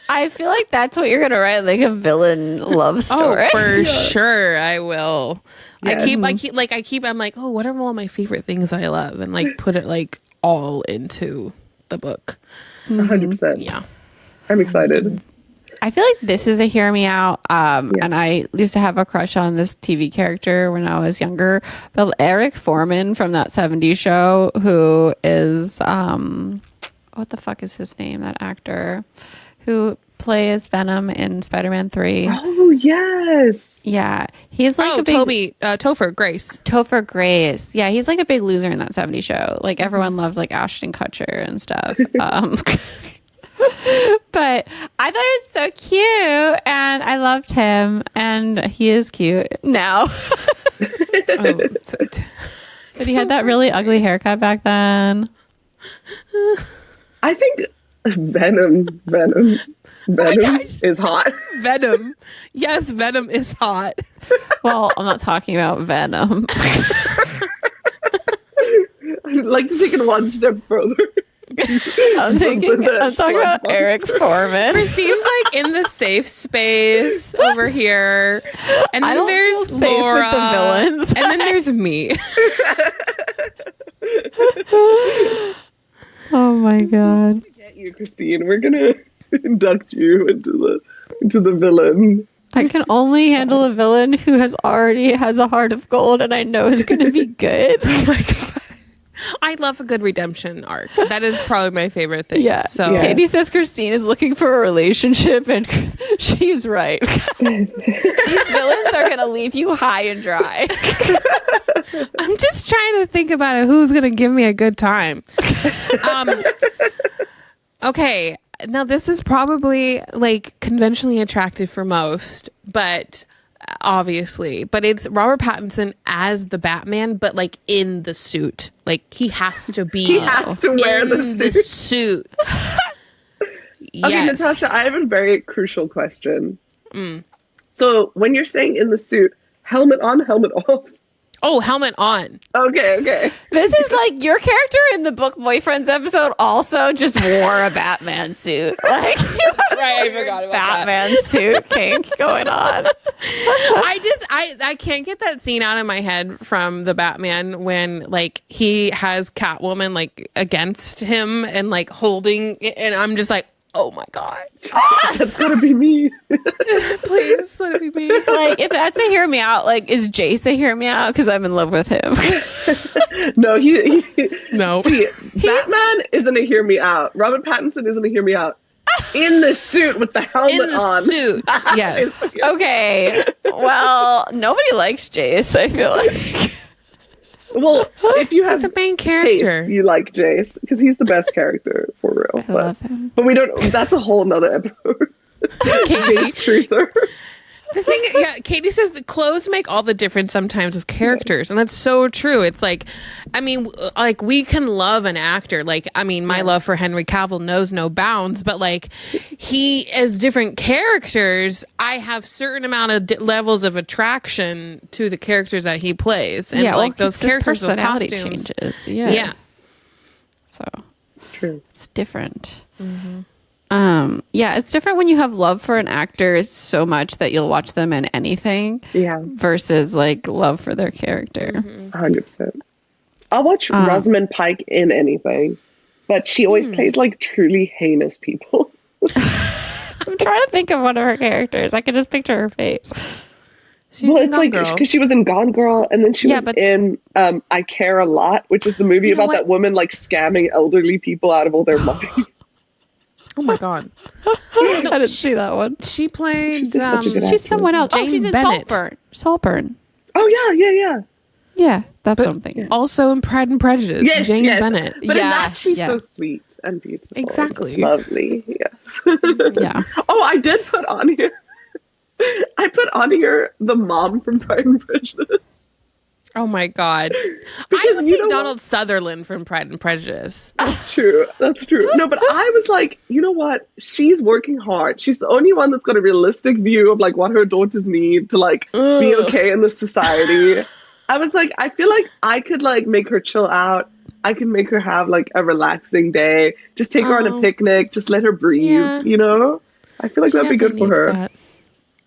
I feel like that's what you're gonna write, like a villain love story. Oh, for sure, I will. Yes. I keep. I'm like, oh, what are all my favorite things I love, and like put it like all into the book. 100%. Yeah, I'm excited. I feel like this is a hear me out. And I used to have a crush on this TV character when I was younger. But Eric Foreman from that 70s show, who is what the fuck is his name? That actor who plays Venom in Spider-Man 3. Oh, yes. Yeah. He's like Topher Grace. Topher Grace. Yeah, he's like a big loser in that 70s show. Like everyone loved like Ashton Kutcher and stuff. But I thought he was so cute and I loved him and he is cute now. But he had that really ugly haircut back then. I think Venom is hot. Venom. Yes, Venom is hot. Well, I'm not talking about Venom. I'd like to take it one step further. I'm talking about Eric Foreman. Christine's like in the safe space over here. And then there's Laura. The villains. And then there's me. Oh my god. Get you, Christine. We're gonna induct you into the villain. I can only handle a villain who already has a heart of gold and I know is gonna be good. Oh my god. I love a good redemption arc. That is probably my favorite thing. Yeah. So Katie says Christine is looking for a relationship and she's right. These villains are going to leave you high and dry. I'm just trying to think about it. Who's going to give me a good time? Okay. Now this is probably like conventionally attractive for most, but it's Robert Pattinson as the Batman, but like in the suit. Like he has to wear the suit. Yes. Okay, Natasha, I have a very crucial question. So when you're saying in the suit, helmet on, helmet off? Oh, helmet on. Okay. This is like your character in the Book Boyfriends episode also just wore a Batman suit. Like, right, I forgot about Batman suit kink going on. I can't get that scene out of my head from the Batman when like he has Catwoman like against him and like holding it, and I'm just like, oh my god, that's gonna be me. Please let it be me. Like if that's a hear me out, like is Jace a hear me out because I'm in love with him? No, no. See, Batman isn't a hear me out. Robert Pattinson isn't a hear me out. In the suit with the helmet on. In the suit, yes. Okay. Well, nobody likes Jace, I feel like. Well, if you have the main character, taste, you like Jace because he's the best character for real. I love him. But we don't. That's a whole nother episode. Jace truther. The thing, Katie says the clothes make all the difference sometimes with characters, and that's so true. It's like, I mean, like we can love an actor. Like, I mean, my love for Henry Cavill knows no bounds, but like he, as different characters, I have certain amount of levels of attraction to the characters that he plays, and like those characters, those costumes changes. Yeah. So it's true. It's different. Mm-hmm. It's different when you have love for an actor so much that you'll watch them in anything. Yeah. Versus like love for their character. 100%. I'll watch Rosamund Pike in anything, but she always plays like truly heinous people. I'm trying to think of one of her characters. I can just picture her face. It's like because she was in Gone Girl, and then she was in I Care a Lot, which is the movie about that woman like scamming elderly people out of all their money. Oh my god! I didn't see that one. She played. She's someone else. She's in Bennett. Saltburn. Oh yeah. Yeah, that's something. Yeah. Also in Pride and Prejudice. Yes, Jane Bennett. But in that, she's so sweet and beautiful. Exactly. Lovely. Yes. Yeah. Oh, I did put on here. I put on here the mom from Pride and Prejudice. Oh my god! I would see Donald Sutherland from Pride and Prejudice. That's true. No, but I was like, you know what? She's working hard. She's the only one that's got a realistic view of like what her daughters need to like be okay in this society. I was like, I feel like I could like make her chill out. I can make her have like a relaxing day. Just take her on a picnic. Just let her breathe. Yeah. You know, I feel like that'd be good for her.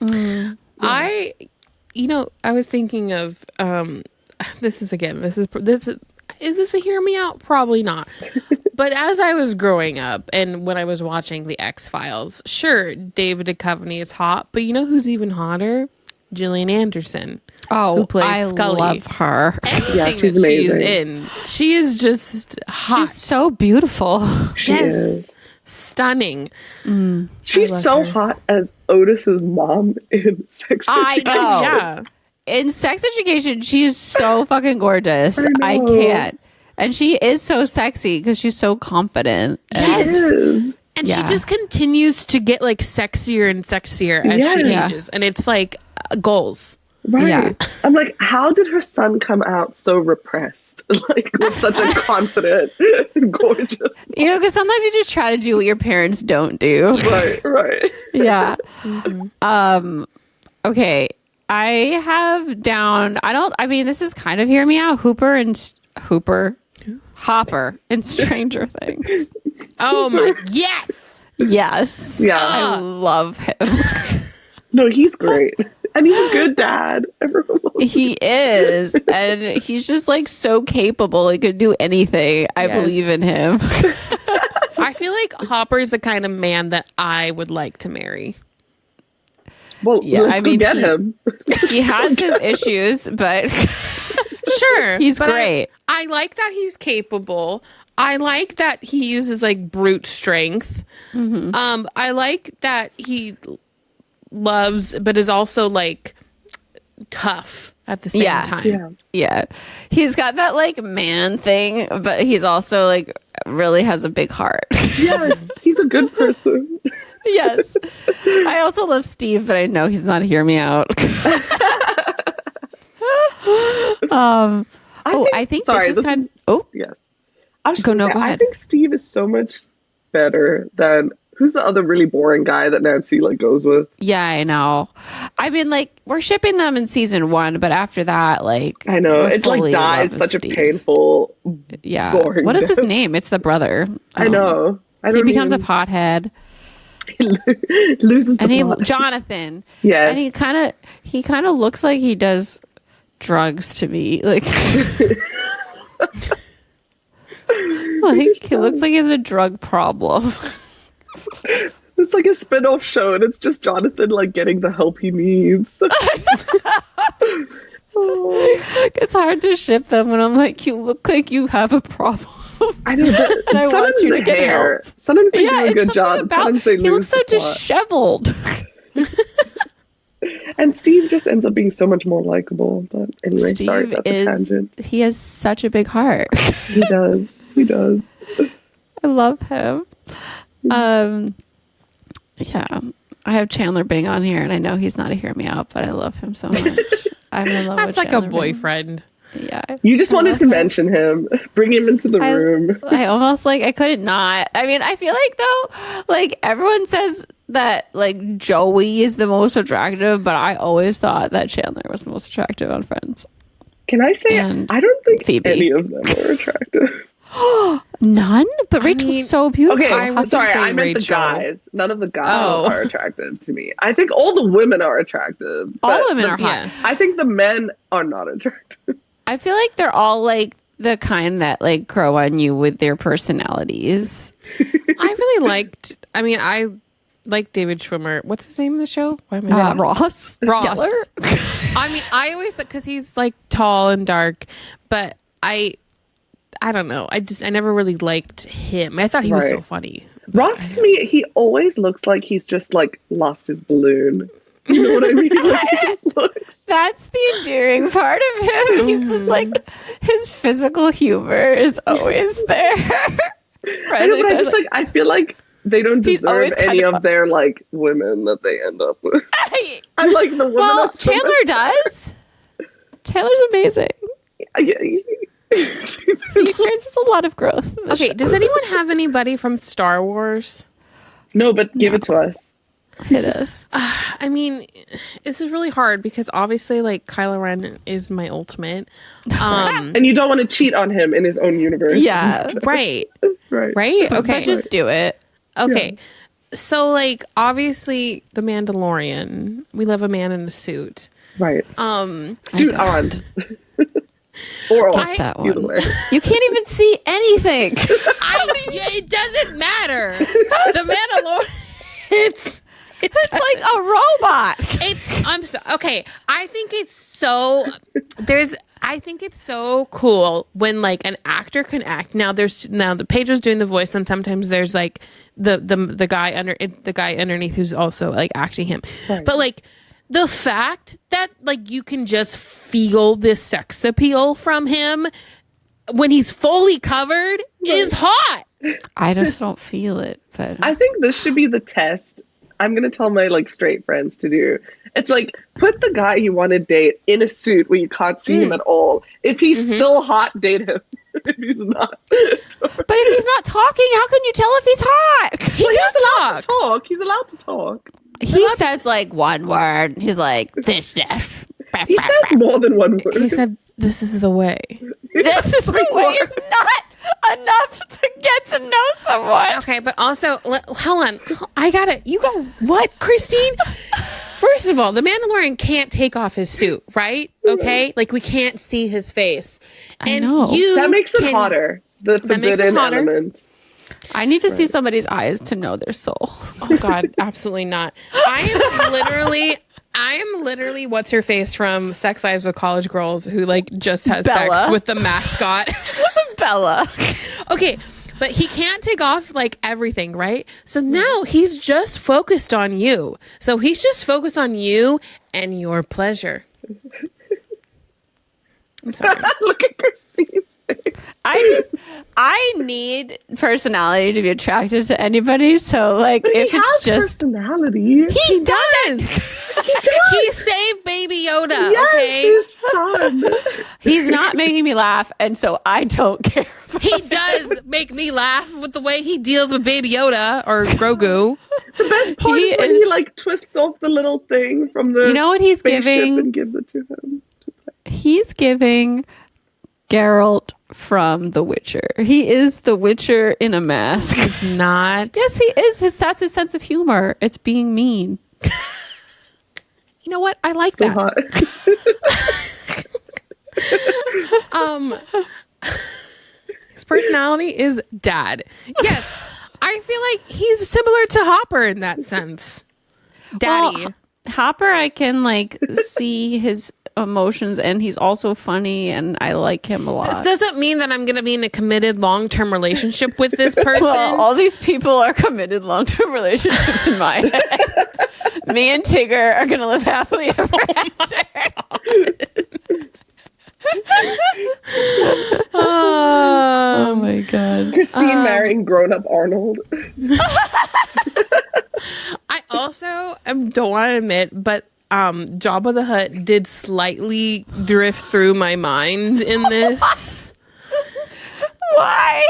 Yeah. I was thinking of is this a hear me out? Probably not. But as I was growing up and when I was watching the X-Files, sure, David Duchovny is hot, but you know who's even hotter? Gillian Anderson. Oh, who plays I Scully. love her. Anything that she's in, she is just hot. She's so beautiful. Yes. Stunning. She's so hot as Otis's mom in Sex Education. I know. Yeah. In Sex Education, she is so fucking gorgeous. I can't. And she is so sexy because she's so confident. Yes. Yes. And she just continues to get like sexier and sexier as she ages. And it's like goals. Right. Yeah. I'm like, how did her son come out so repressed? Like, with such a confident, gorgeous. You know, because sometimes you just try to do what your parents don't do. Right. Yeah. Okay. I have down, this is kind of hear me out. Hopper in Stranger Things. Oh my, yes. Yes. Yeah. I love him. No, he's great. And he's a good dad. Everyone loves He is. And he's just like so capable. He could do anything. I believe in him. I feel like Hopper is the kind of man that I would like to marry. Well, Yeah, let's go get him. He has his issues, but Sure. he's great. I like that he's capable. I like that he uses like brute strength. I like that he loves but is also like tough at the same time. Yeah. He's got that like man thing, but he's also like really has a big heart. Yes, he's a good person. Yes. I also love Steve, but I know he's not hear me out. I think sorry, this is kind of, yes. I was Go say, ahead. I think Steve is so much better than who's the other really boring guy that Nancy like goes with? Yeah, I know. I mean, like, we're shipping them in season 1, but after that, like, I know it like fully dies loving such a Steve. painful, boring. What is his death. name? It's the brother. I know. He becomes a pothead. He loses the plot. Jonathan. Yes. And he kind of looks like he does drugs to me. Like, he looks like he has a drug problem. It's like a spin-off show, and it's just Jonathan like getting the help he needs. It's hard to ship them when I'm like, you look like you have a problem. I know, but and I want you to get help. Sometimes they do a good job. Sometimes they he looks so lose the plot. disheveled. And Steve just ends up being so much more likable. But anyway, sorry about the tangent. He has such a big heart. He does. He does. I love him. Yeah, I have Chandler Bing on here, and I know he's not a hear me out, but I love him so much. I'm in love That's with like Chandler a boyfriend. Bing. Yeah, You just wanted to mention him, bring him into the room. I almost like I couldn't not. I mean, I feel like though, like everyone says that like Joey is the most attractive, but I always thought that Chandler was the most attractive on Friends. Can I say And I don't think Phoebe. any of them are attractive. None, but Rachel's so beautiful. Okay, I would sorry, say I meant the Rachel. guys. None of the guys Oh. are attractive to me. I think all the women are attractive. All but women are hot. Yeah. I think the men are not attractive. I feel like they're all like the kind that like grow on you with their personalities. I like David Schwimmer. What's his name in the show? Why am I Ross. Ross. Geller? I mean, I always because he's like tall and dark, but I don't know. I never really liked him. I thought he was so Right. funny. Ross, to me, he always looks like he's just like lost his balloon. You know what I mean? Like, he just looks. That's the endearing part of him. He's just like his physical humor is always there. I know, but I feel like they don't He's deserve always any kind of their like women that they end up with. I'm like the women. Well, are so Chandler does. Chandler's amazing. He experiences a lot of growth. in this Okay, show. does anyone have anybody from Star Wars? No, but give it to us. It is. I mean, this is really hard because obviously, like, Kylo Ren is my ultimate. And you don't want to cheat on him in his own universe. Yeah. Right. Right. Right? But Okay. just do it. Okay. So, like, obviously, The Mandalorian, we love a man in a suit. Right. Suit on. Or off. That Either one. way. You can't even see anything. It doesn't matter. The Mandalorian, it's It's like a robot. Okay. I think it's so cool when like an actor can act. Now the Pedro's doing the voice, and sometimes there's like the guy underneath who's also like acting him. Right. But like the fact that like you can just feel this sex appeal from him when he's fully covered is hot. I just don't feel it, but I think this should be the test I'm going to tell my like straight friends to do. It's like, put the guy you want to date in a suit where you can't see him at all. If he's still hot, date him. If he's not. But if he's not talking, how can you tell if he's hot? He's allowed to talk. He's allowed to talk. He says like one word. He's like, this. He says more than one word. He said, this is the way. This is the way is not enough to get to know someone. Okay, but also, hold on. You guys, what, Christine? First of all, the Mandalorian can't take off his suit, right? Okay? Like, we can't see his face. And I know. That makes it hotter. The forbidden element. I need to see somebody's eyes to know their soul. Oh, God, absolutely not. I am literally what's her face from Sex Lives of College Girls who like just has Bella. Sex with the mascot. Bella. Okay, but he can't take off like everything, right? So now he's just focused on you. So he's just focused on you and your pleasure. I'm sorry. Look at Christine's face. I need personality to be attracted to anybody. So like, but if it's just personality, he does. He saved Baby Yoda. Yes, okay, his son. He's not making me laugh, and so I don't care. He does make me laugh with the way he deals with Baby Yoda or Grogu. The best part is when he like twists off the little thing from the you know what he's giving and gives it to him. He's giving Geralt from The Witcher. He is The Witcher in a mask. He's not. Yes, he is. That's his sense of humor. It's being mean. You know what? I like that. His personality is dad. Yes, I feel like he's similar to Hopper in that sense. Daddy. Well, Hopper, I can like see his emotions, and he's also funny, and I like him a lot. This doesn't mean that I'm going to be in a committed long-term relationship with this person. Well, all these people are committed long-term relationships in my head. Me and Tigger are going to live happily ever after. Oh my God. Christine marrying grown-up Arnold. I also don't want to admit, but Jabba the Hutt did slightly drift through my mind in this. Why?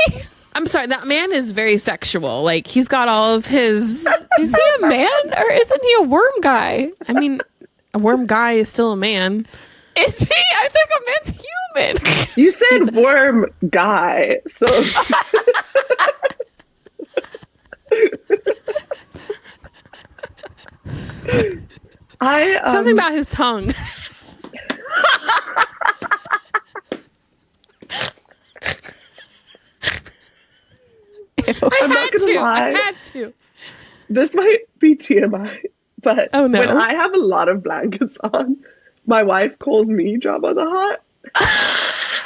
I'm sorry, that man is very sexual. Like, he's got all of his... Is he a man or isn't he a worm guy? I mean, a worm guy is still a man. Is he? I think a man's human. You said worm guy, so... Something about his tongue. I'm not gonna lie. I had to. This might be TMI, but oh, no. when I have a lot of blankets on, my wife calls me Jabba the Hutt.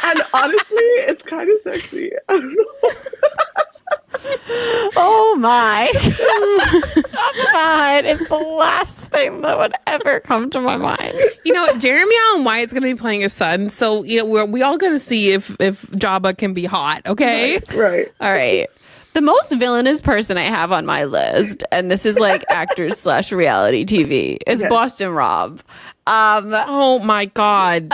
And honestly, it's kind of sexy. I don't know. Oh my. Jabba the Hutt is the last thing that would ever come to my mind. You know what? Jeremy Allen White's going to be playing his son. So, you know, we all going to see if Jabba can be hot. Okay. Right. All right. The most villainous person I have on my list, and this is like actors / reality TV, is Boston Rob. Oh my God.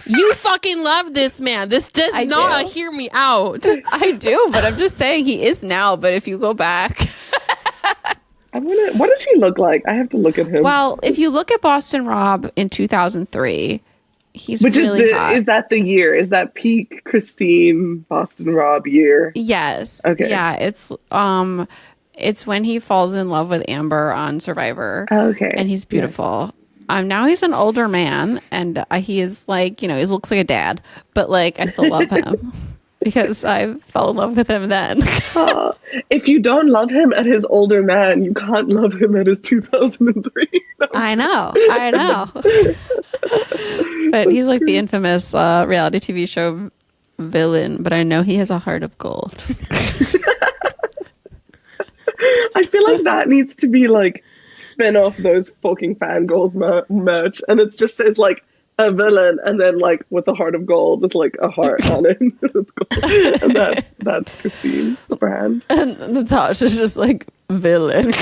You fucking love this man. This does not hear me out. I do, but I'm just saying he is now. But if you go back, what does he look like? I have to look at him. Well, if you look at Boston Rob in 2003, he's really hot. Is that the year? Is that peak Christine Boston Rob year? Yes. Okay. Yeah, it's when he falls in love with Amber on Survivor. Okay. And he's beautiful. Yes. Now he's an older man, and he is like, you know, he looks like a dad, but like I still love him. because I fell in love with him then. If you don't love him at his older man, you can't love him at his 2003. I know. But he's like the infamous reality TV show villain, but I know he has a heart of gold. I feel like that needs to be like spin off those fucking Fangirls merch, and it just says like a villain, and then like with a heart of gold with like a heart on it. And that's Christine's brand. And Natasha's just like villain.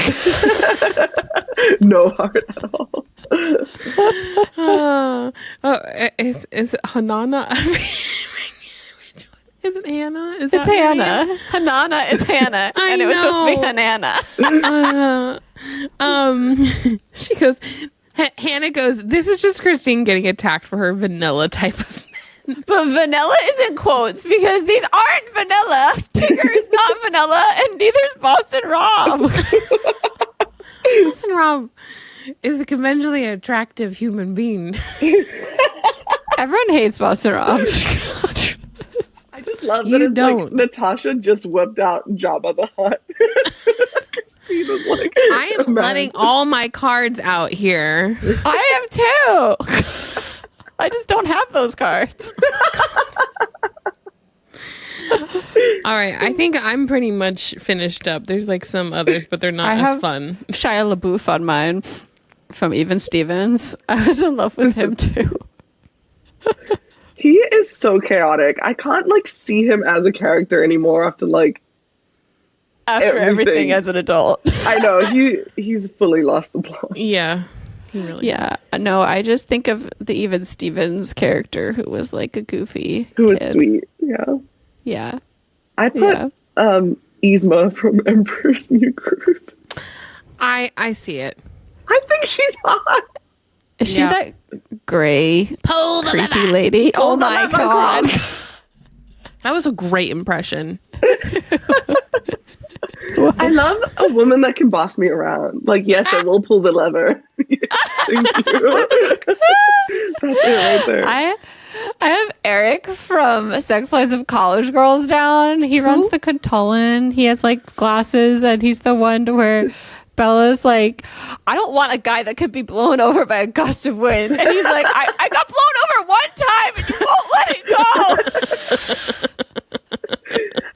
No heart at all. Is it Hanana? Is it Hannah? It's Hannah. Hanana is Hannah, and it was supposed to be Hanana. She goes. Hannah goes, this is just Christine getting attacked for her vanilla type of men. But vanilla is in quotes because these aren't vanilla. Tigger is not vanilla, and neither is Boston Rob. Boston Rob is a conventionally attractive human being. Everyone hates Boston Rob. I just love that it's like Natasha just whipped out Jabba the Hutt. Like, I am letting all my cards out here. I am too. I just don't have those cards. All right, I think I'm pretty much finished up. There's like some others, but they're not as fun. Shia LaBeouf on mine from Even Stevens. I was in love with him too. He is so chaotic. I can't like see him as a character anymore after everything as an adult. I know he's fully lost the plot. Yeah. He really is. No, I just think of the Even Stevens character who was like a goofy who was kid. Sweet. Yeah. I put Yzma from Emperor's New Groove. I see it. I think she's hot. Is she that gray creepy lady? Oh my god. That was a great impression. I love a woman that can boss me around. Like, yes, I will pull the lever. Thank you. That's it right there. I have Eric from Sex Lives of College Girls down. He runs the Cantolin. He has like glasses, and he's the one to where Bella's like, I don't want a guy that could be blown over by a gust of wind. And he's like, I got blown over one time and you won't let it go.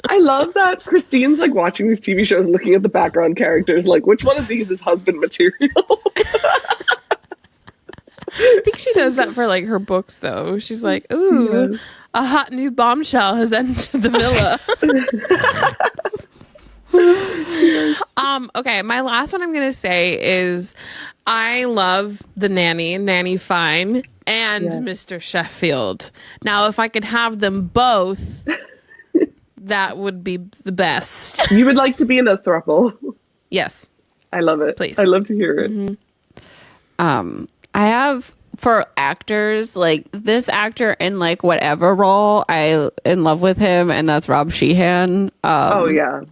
I love that Christine's like watching these TV shows and looking at the background characters like, which one of these is husband material? I think she does that for like her books though. She's like, ooh, a hot new bombshell has entered the villa. Okay, my last one I'm gonna say is I love the Nanny Fine and Mr. Sheffield. Now if I could have them both, that would be the best. You would like to be in a throuple. Yes. I love it. Please. I love to hear it. Mm-hmm. I have for actors, like this actor in like whatever role, I in love with him, and that's Rob Sheehan.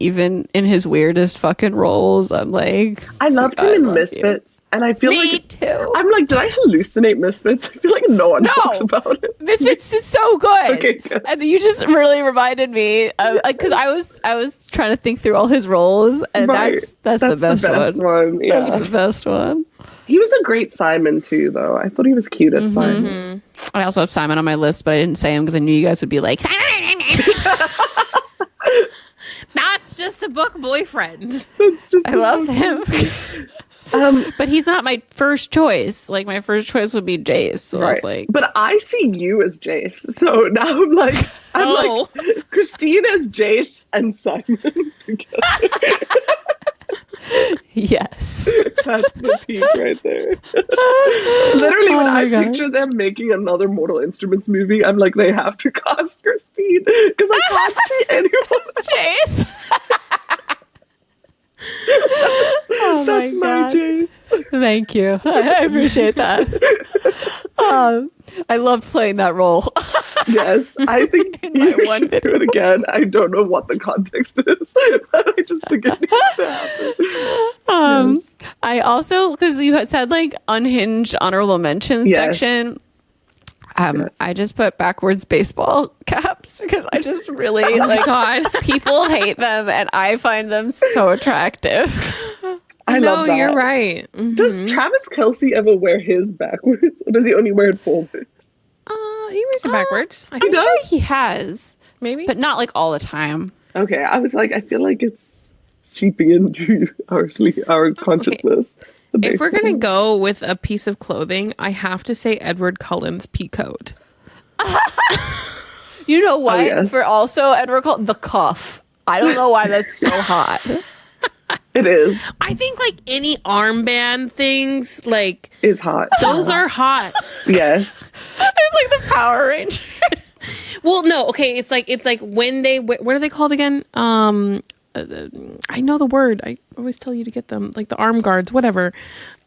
Even in his weirdest fucking roles, I'm like, I loved him in Misfits, and I feel like too. I'm like, did I hallucinate Misfits? I feel like no one talks about it. Misfits is so good. Okay, good. And you just really reminded me because I was trying to think through all his roles, and that's the best one. Yeah. That's the best one. He was a great Simon too, though. I thought he was cute as Simon. I also have Simon on my list, but I didn't say him because I knew you guys would be like, Simon! That's just a book boyfriend. I love him. But he's not my first choice. Like, my first choice would be Jace. So I was like, but I see you as Jace. So now I'm like Christine as Jace and Simon together. Yes. That's the peak right there. Literally, when I picture them making another Mortal Instruments movie, I'm like, they have to cast Christine because I can't see anyone. Jace. That's my Jace. Thank you. I appreciate that. I love playing that role. Yes, I think you should do it again. I don't know what the context is, but I just think it needs to happen. I also, because you had said like unhinged honorable mention section, I just put backwards baseball caps because I just really God, people hate them and I find them so attractive. I love that. You're right. Mm-hmm. Does Travis Kelce ever wear his backwards, or does he only wear it forwards? He wears it backwards. I'm sure he has, maybe, but not like all the time. Okay, I was like, I feel like it's seeping into our consciousness. Okay. If we're gonna go with a piece of clothing, I have to say Edward Cullen's pea coat. You know what? Oh, yes. For also Edward Cullen, the cuff. I don't know why that's so hot. It is. I think like any armband things like is hot. Those are hot. Yes. It's like the Power Rangers. Well, no, okay. It's like when they what are they called again? I know the word. I always tell you to get them, like the arm guards, whatever.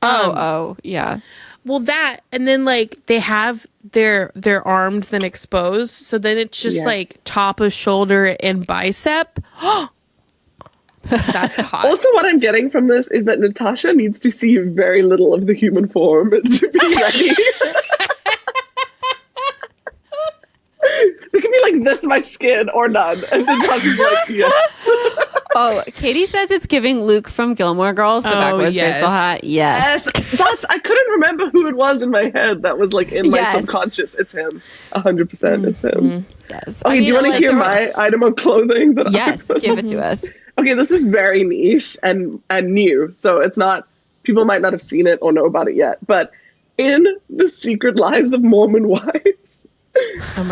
Yeah. Well, that, and then like they have their arms then exposed, so then it's just like top of shoulder and bicep. That's hot. Also, what I'm getting from this is that Natasha needs to see very little of the human form to be ready. They can be like this much skin or none, and Natasha's like, yes. Oh, Katie says it's giving Luke from Gilmore Girls the backwards baseball hat. Yes. I couldn't remember who it was in my head that was like in my subconscious. It's him. 100%. It's him. Yes. Okay, do you want to hear my item of clothing? Yes, give it to us. Okay, this is very niche and new, so it's not, people might not have seen it or know about it yet, but in The Secret Lives of Mormon Wives,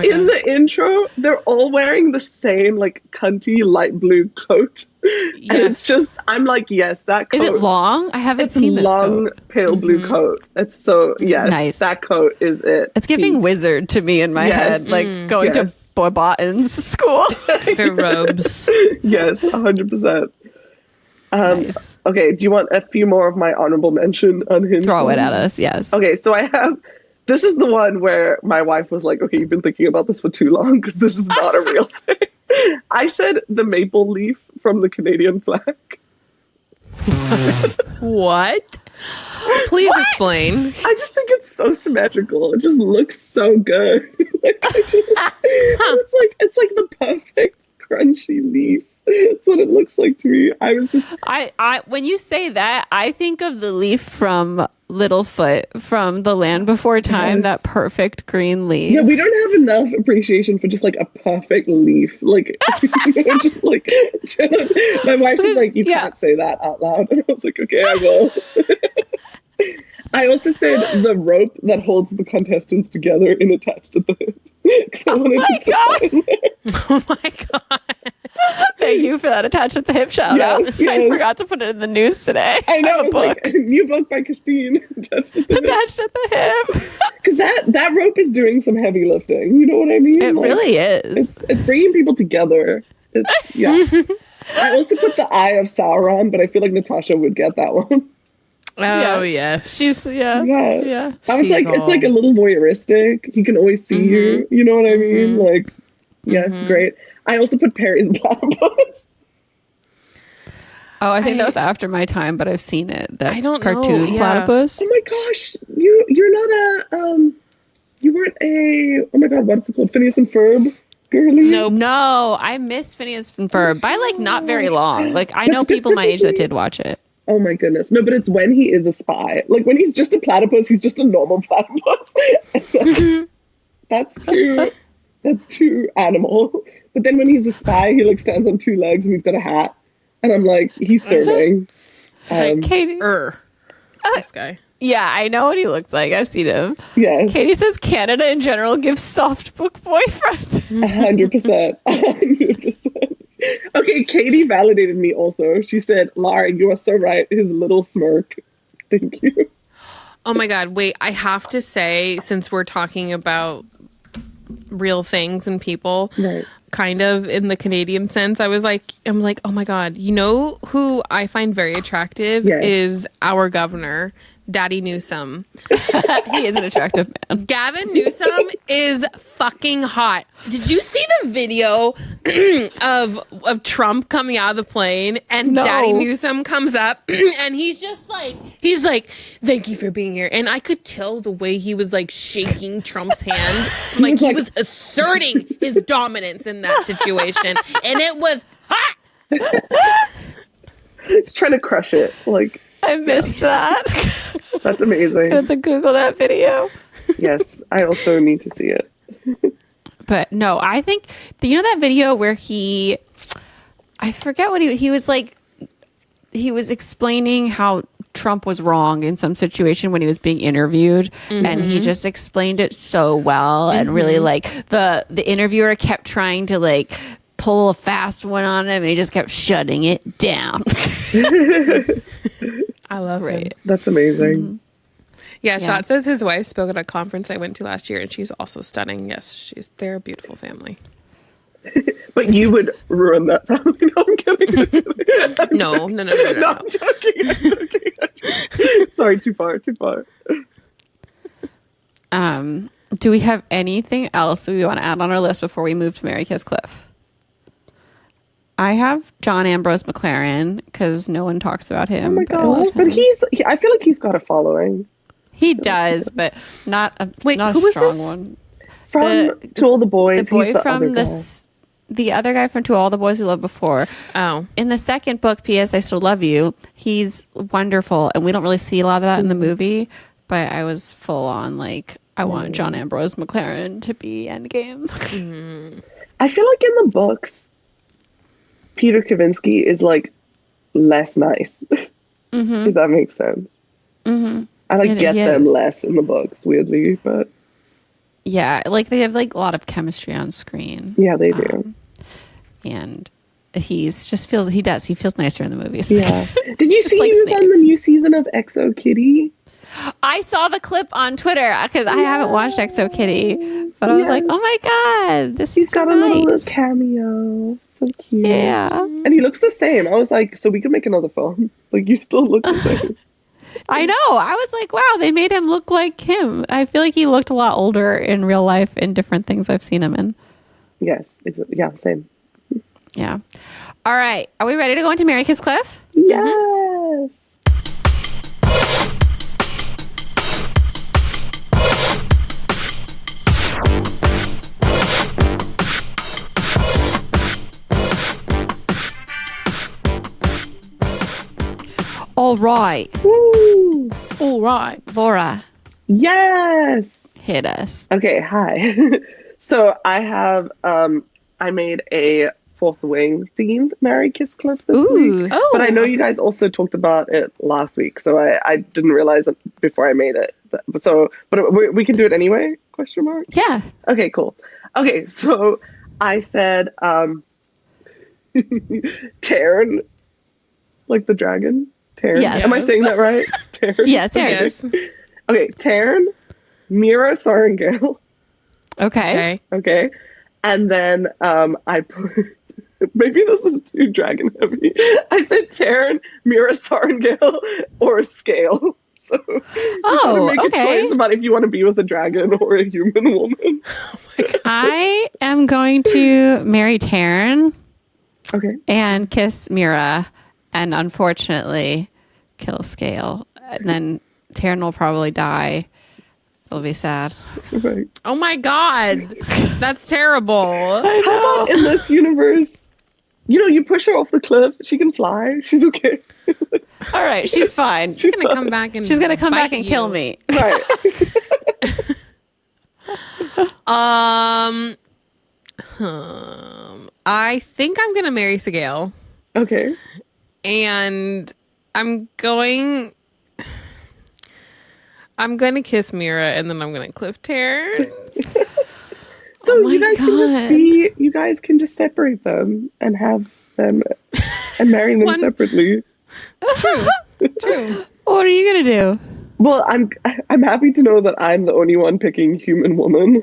in the intro, they're all wearing the same like cunty light blue coat. Yes. And it's just, I'm like, yes, that coat. Is it long? I haven't seen this long, coat. pale blue coat. It's so, yes, nice. That coat is it. It's giving wizard to me in my head, like going to Boy Botton's school. Their robes. Yes, 100%. Nice. Okay, do you want a few more of my honorable mention unhinged? Throw it at us, yes. Okay, so I have, this is the one where my wife was like, okay, you've been thinking about this for too long because this is not a real thing. I said the maple leaf from the Canadian flag. What? Please explain. I just think it's so symmetrical. It just looks so good. It's like the perfect crunchy leaf. That's what it looks like to me. I was just I when you say that, I think of the leaf from Littlefoot from The Land Before Time, that perfect green leaf. Yeah, we don't have enough appreciation for just like a perfect leaf. Like just like my wife was like, you can't say that out loud. And I was like, okay, I will. I also said the rope that holds the contestants together and attached to the hip. Oh my god! Oh my god! Thank you for that attached at the hip shout out. I forgot to put it in the news today. I know. A book. Like, new book by Christine. Attached at the hip. Because that rope is doing some heavy lifting. You know what I mean? It really is. It's bringing people together. I also put the Eye of Sauron, but I feel like Natasha would get that one. Oh yes, she's yeah. I was like, it's like a little voyeuristic. He can always see you. You know what I mean? Like, yes, great. I also put Perry's Platypus. Oh, I think that was after my time, but I've seen it. That I don't cartoon know. platypus. Oh my gosh, you're not you weren't a, oh my god, what's it called? Phineas and Ferb girly? No, I missed Phineas and Ferb by like not very long. Like I know people my age that did watch it. Oh my goodness. No, but it's when he is a spy. Like when he's just a platypus, he's just a normal platypus. That's too animal. But then when he's a spy, he like stands on two legs and he's got a hat. And I'm like, he's serving. Katie. This guy. Yeah, I know what he looks like. I've seen him. Yes. Katie says Canada in general gives soft book boyfriend. 100%. 100%. Okay, Katie validated me also. She said, Lara, you are so right. His little smirk. Thank you. Oh my god, wait, I have to say, since we're talking about real things and people, kind of in the Canadian sense, I'm like, oh my god, you know who I find very attractive is our governor, Daddy Newsom. He is an attractive man. Gavin Newsom is fucking hot. Did you see the video of Trump coming out of the plane and Daddy Newsom comes up and he's like, thank you for being here. And I could tell the way he was like shaking Trump's hand. Like he was asserting his dominance in that situation. And it was hot. He's trying to crush it. Like, I missed that. That's amazing. I have to Google that video. Yes, I also need to see it. But no, I think, you know that video where I forget what he was like, he was explaining how Trump was wrong in some situation when he was being interviewed, and he just explained it so well, and really like the interviewer kept trying to like pull a fast one on him, and he just kept shutting it down. I love it. That's amazing. Yeah, Shot says his wife spoke at a conference I went to last year, and she's also stunning. Yes, they're a beautiful family. But you would ruin that family. No, I'm kidding. No. I'm joking. Sorry, too far. Do we have anything else we want to add on our list before we move to Mary Kiss Cliff? I have John Ambrose McLaren because no one talks about him. Oh my god! But I feel like he's got a following. He does, but not a strong one. From To All the Boys, the boy he's the from other guy. The other guy from To All the Boys We Loved Before. Oh, in the second book, P.S. I Still Love You. He's wonderful, and we don't really see a lot of that in the movie. But I was full on like, I want John Ambrose McLaren to be Endgame. I feel like in the books, Peter Kavinsky is like less nice. If that makes sense. I get them less in the books, weirdly, but yeah, like they have like a lot of chemistry on screen. Yeah, they do. And he feels nicer in the movies. Yeah. Did you see like he was on the new season of XO Kitty? I saw the clip on Twitter because I haven't watched XO Kitty, but I was like, oh my god, he's got a little cameo. So cute. Yeah. And he looks the same. I was like, so we could make another film. Like, you still look the same. I know. I was like, wow, they made him look like him. I feel like he looked a lot older in real life in different things I've seen him in. Yes. Yeah, same. Yeah. All right. Are we ready to go into Mary Kiss Cliff? Yes. All right. Woo. all right, Laura. Yes. Hit us. Okay, hi. So I have I made a Fourth Wing themed Mary Kiss Cliff this week. Oh. But I know you guys also talked about it last week, so I didn't realize it before I made it. So, but we can do it anyway? Question mark? Yeah. Okay, cool. Okay, so I said Taryn, like the dragon. Taryn. Yes. Am I saying that right? Taryn. Yeah, Taryn. Yes. Okay, Taryn, Mira Sorrengail. Okay. Okay. And then I put, maybe this is too dragon heavy. I said Taryn, Mira Sorrengail, or Scale. So you gotta make a choice about if you want to be with a dragon or a human woman. I am going to marry Taryn. Okay. And kiss Mira, and unfortunately kill Scale. And then Taryn will probably die. It'll be sad. Right. Oh my god, that's terrible. How about in this universe, you push her off the cliff, she can fly, she's okay. All right, she's fine. She's gonna come back and she's gonna come back bite and you. kill me. Right. I think I'm gonna marry Sigale. Okay. And I'm going to kiss Mira, and then I'm going to cliff Taryn. So Oh you my you guys can just separate them and have them and marry them separately. True. What are you gonna do? Well, I'm happy to know that I'm the only one picking human woman.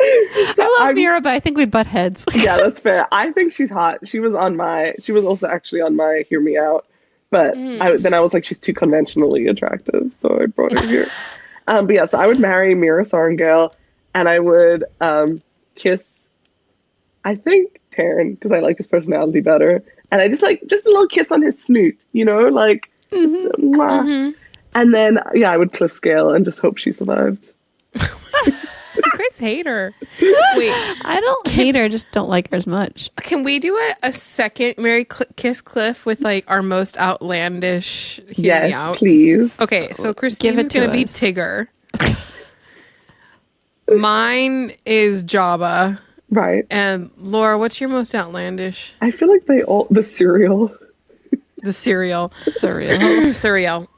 I love Mira, but I think we butt heads. Yeah, that's fair. I think she's hot. She was also actually on my Hear Me Out But then I was like, she's too conventionally attractive, so I brought her here. But yeah, so I would marry Mira Sorrengail, and I would kiss, I think, Taran, because I like his personality better. And I just a little kiss on his snoot, just a mwah. Mm-hmm. And then, I would cliff scale and just hope she survived. Chris hate her. Wait, I don't hate her, just don't like her as much. Can we do a second Mary Kiss Cliff with like our most outlandish Yes, please. Okay, so Christine is going to be Tigger. Mine is Jabba. Right. And Laura, what's your most outlandish? I feel like the cereal. The cereal. Cereal.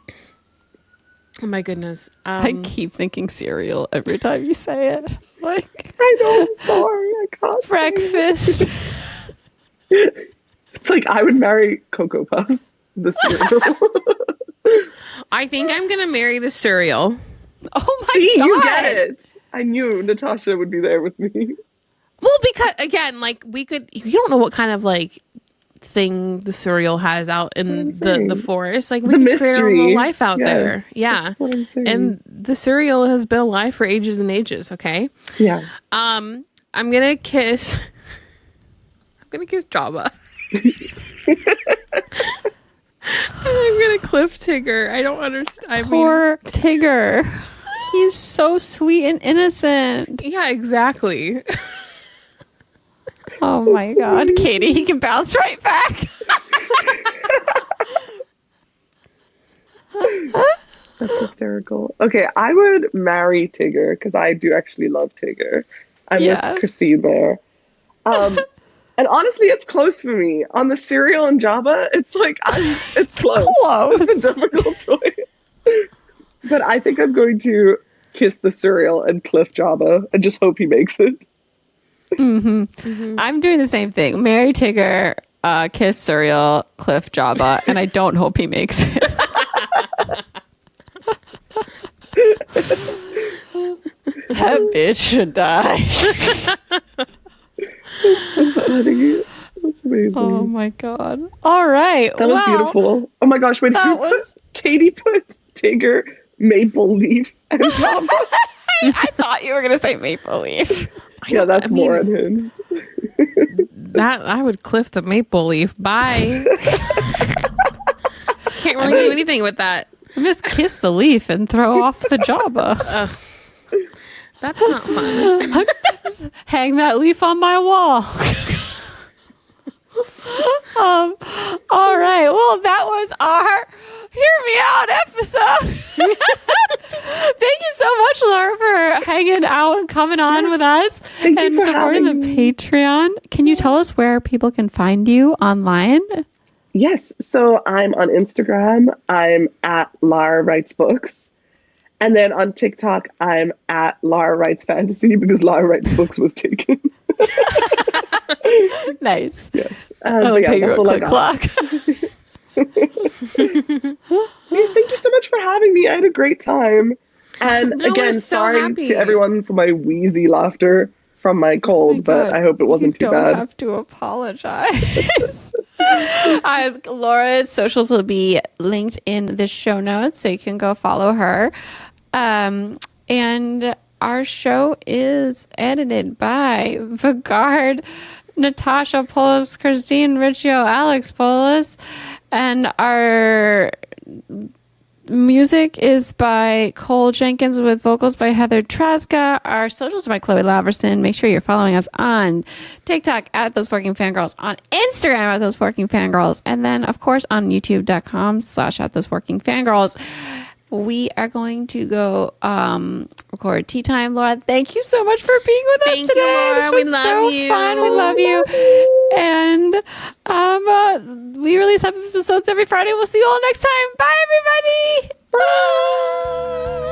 Oh my goodness. I keep thinking cereal every time you say it. Like, I know, I'm sorry. I can't. Breakfast. It's like I would marry Cocoa Puffs, the cereal. I think I'm going to marry the cereal. Oh my See, God. you get it. I knew Natasha would be there with me. Well, because again, like you don't know what kind of like thing the cereal has out in the forest. Like we can create our own life out there. Yeah. That's what I'm saying. And the cereal has been alive for ages and ages, okay? Yeah. I'm gonna kiss Jabba. I'm gonna cliff Tigger. I don't understand. Poor Tigger. He's so sweet and innocent. Yeah, exactly. Oh my God, Katie, he can bounce right back. That's hysterical. Okay, I would marry Tigger because I do actually love Tigger. I'm with Christine there. And honestly, it's close for me. On the cereal and Jabba, it's like it's close. It's a difficult choice. But I think I'm going to kiss the cereal and cliff Jabba and just hope he makes it. Mm-hmm. Mm-hmm. I'm doing the same thing. Marry Tigger, kiss cereal, cliff Jabba, and I don't hope he makes it. That bitch should die. That's funny. That's amazing. Oh my God. All right. That was beautiful. Oh my gosh, wait, Katie put Tigger, Maple Leaf, and Jabba. I thought you were going to say Maple Leaf. Yeah, that's more on him. That I would cliff the maple leaf. Bye. Can't really do anything with that. Just kiss the leaf and throw off the Jabba. That's not fun. Just hang that leaf on my wall. All right. Well, that was our Hear Me Out episode. Thank you so much, Laura, for hanging out and coming on with us and supporting the Patreon. Can you tell us where people can find you online? Yes. So I'm on Instagram. I'm at LARA Writes Books. And then on TikTok, I'm at LARA Writes Fantasy because LARA Writes Books was taken. Nice. Yes. I like how you're a click clock. Yes, thank you so much for having me. I had a great time. And again, sorry to everyone for my wheezy laughter from my cold, but I hope it wasn't too bad. You don't have to apologize. Laura's socials will be linked in the show notes, so you can go follow her. And our show is edited by Fangirl Natasha Polis, Christine, Riccio, Alex Polis, and our music is by Cole Jenkins with vocals by Heather Traska. Our socials are by Chloe Laverson. Make sure you're following us on TikTok at Those Forking Fangirls, on Instagram at Those Forking Fangirls, and then, of course, on youtube.com/at Those Forking Fangirls. We are going to go record Tea Time. Laura, thank you so much for being with us today. Thank you, Laura. This was so fun. We love you. And we release episodes every Friday. We'll see you all next time. Bye, everybody. Bye.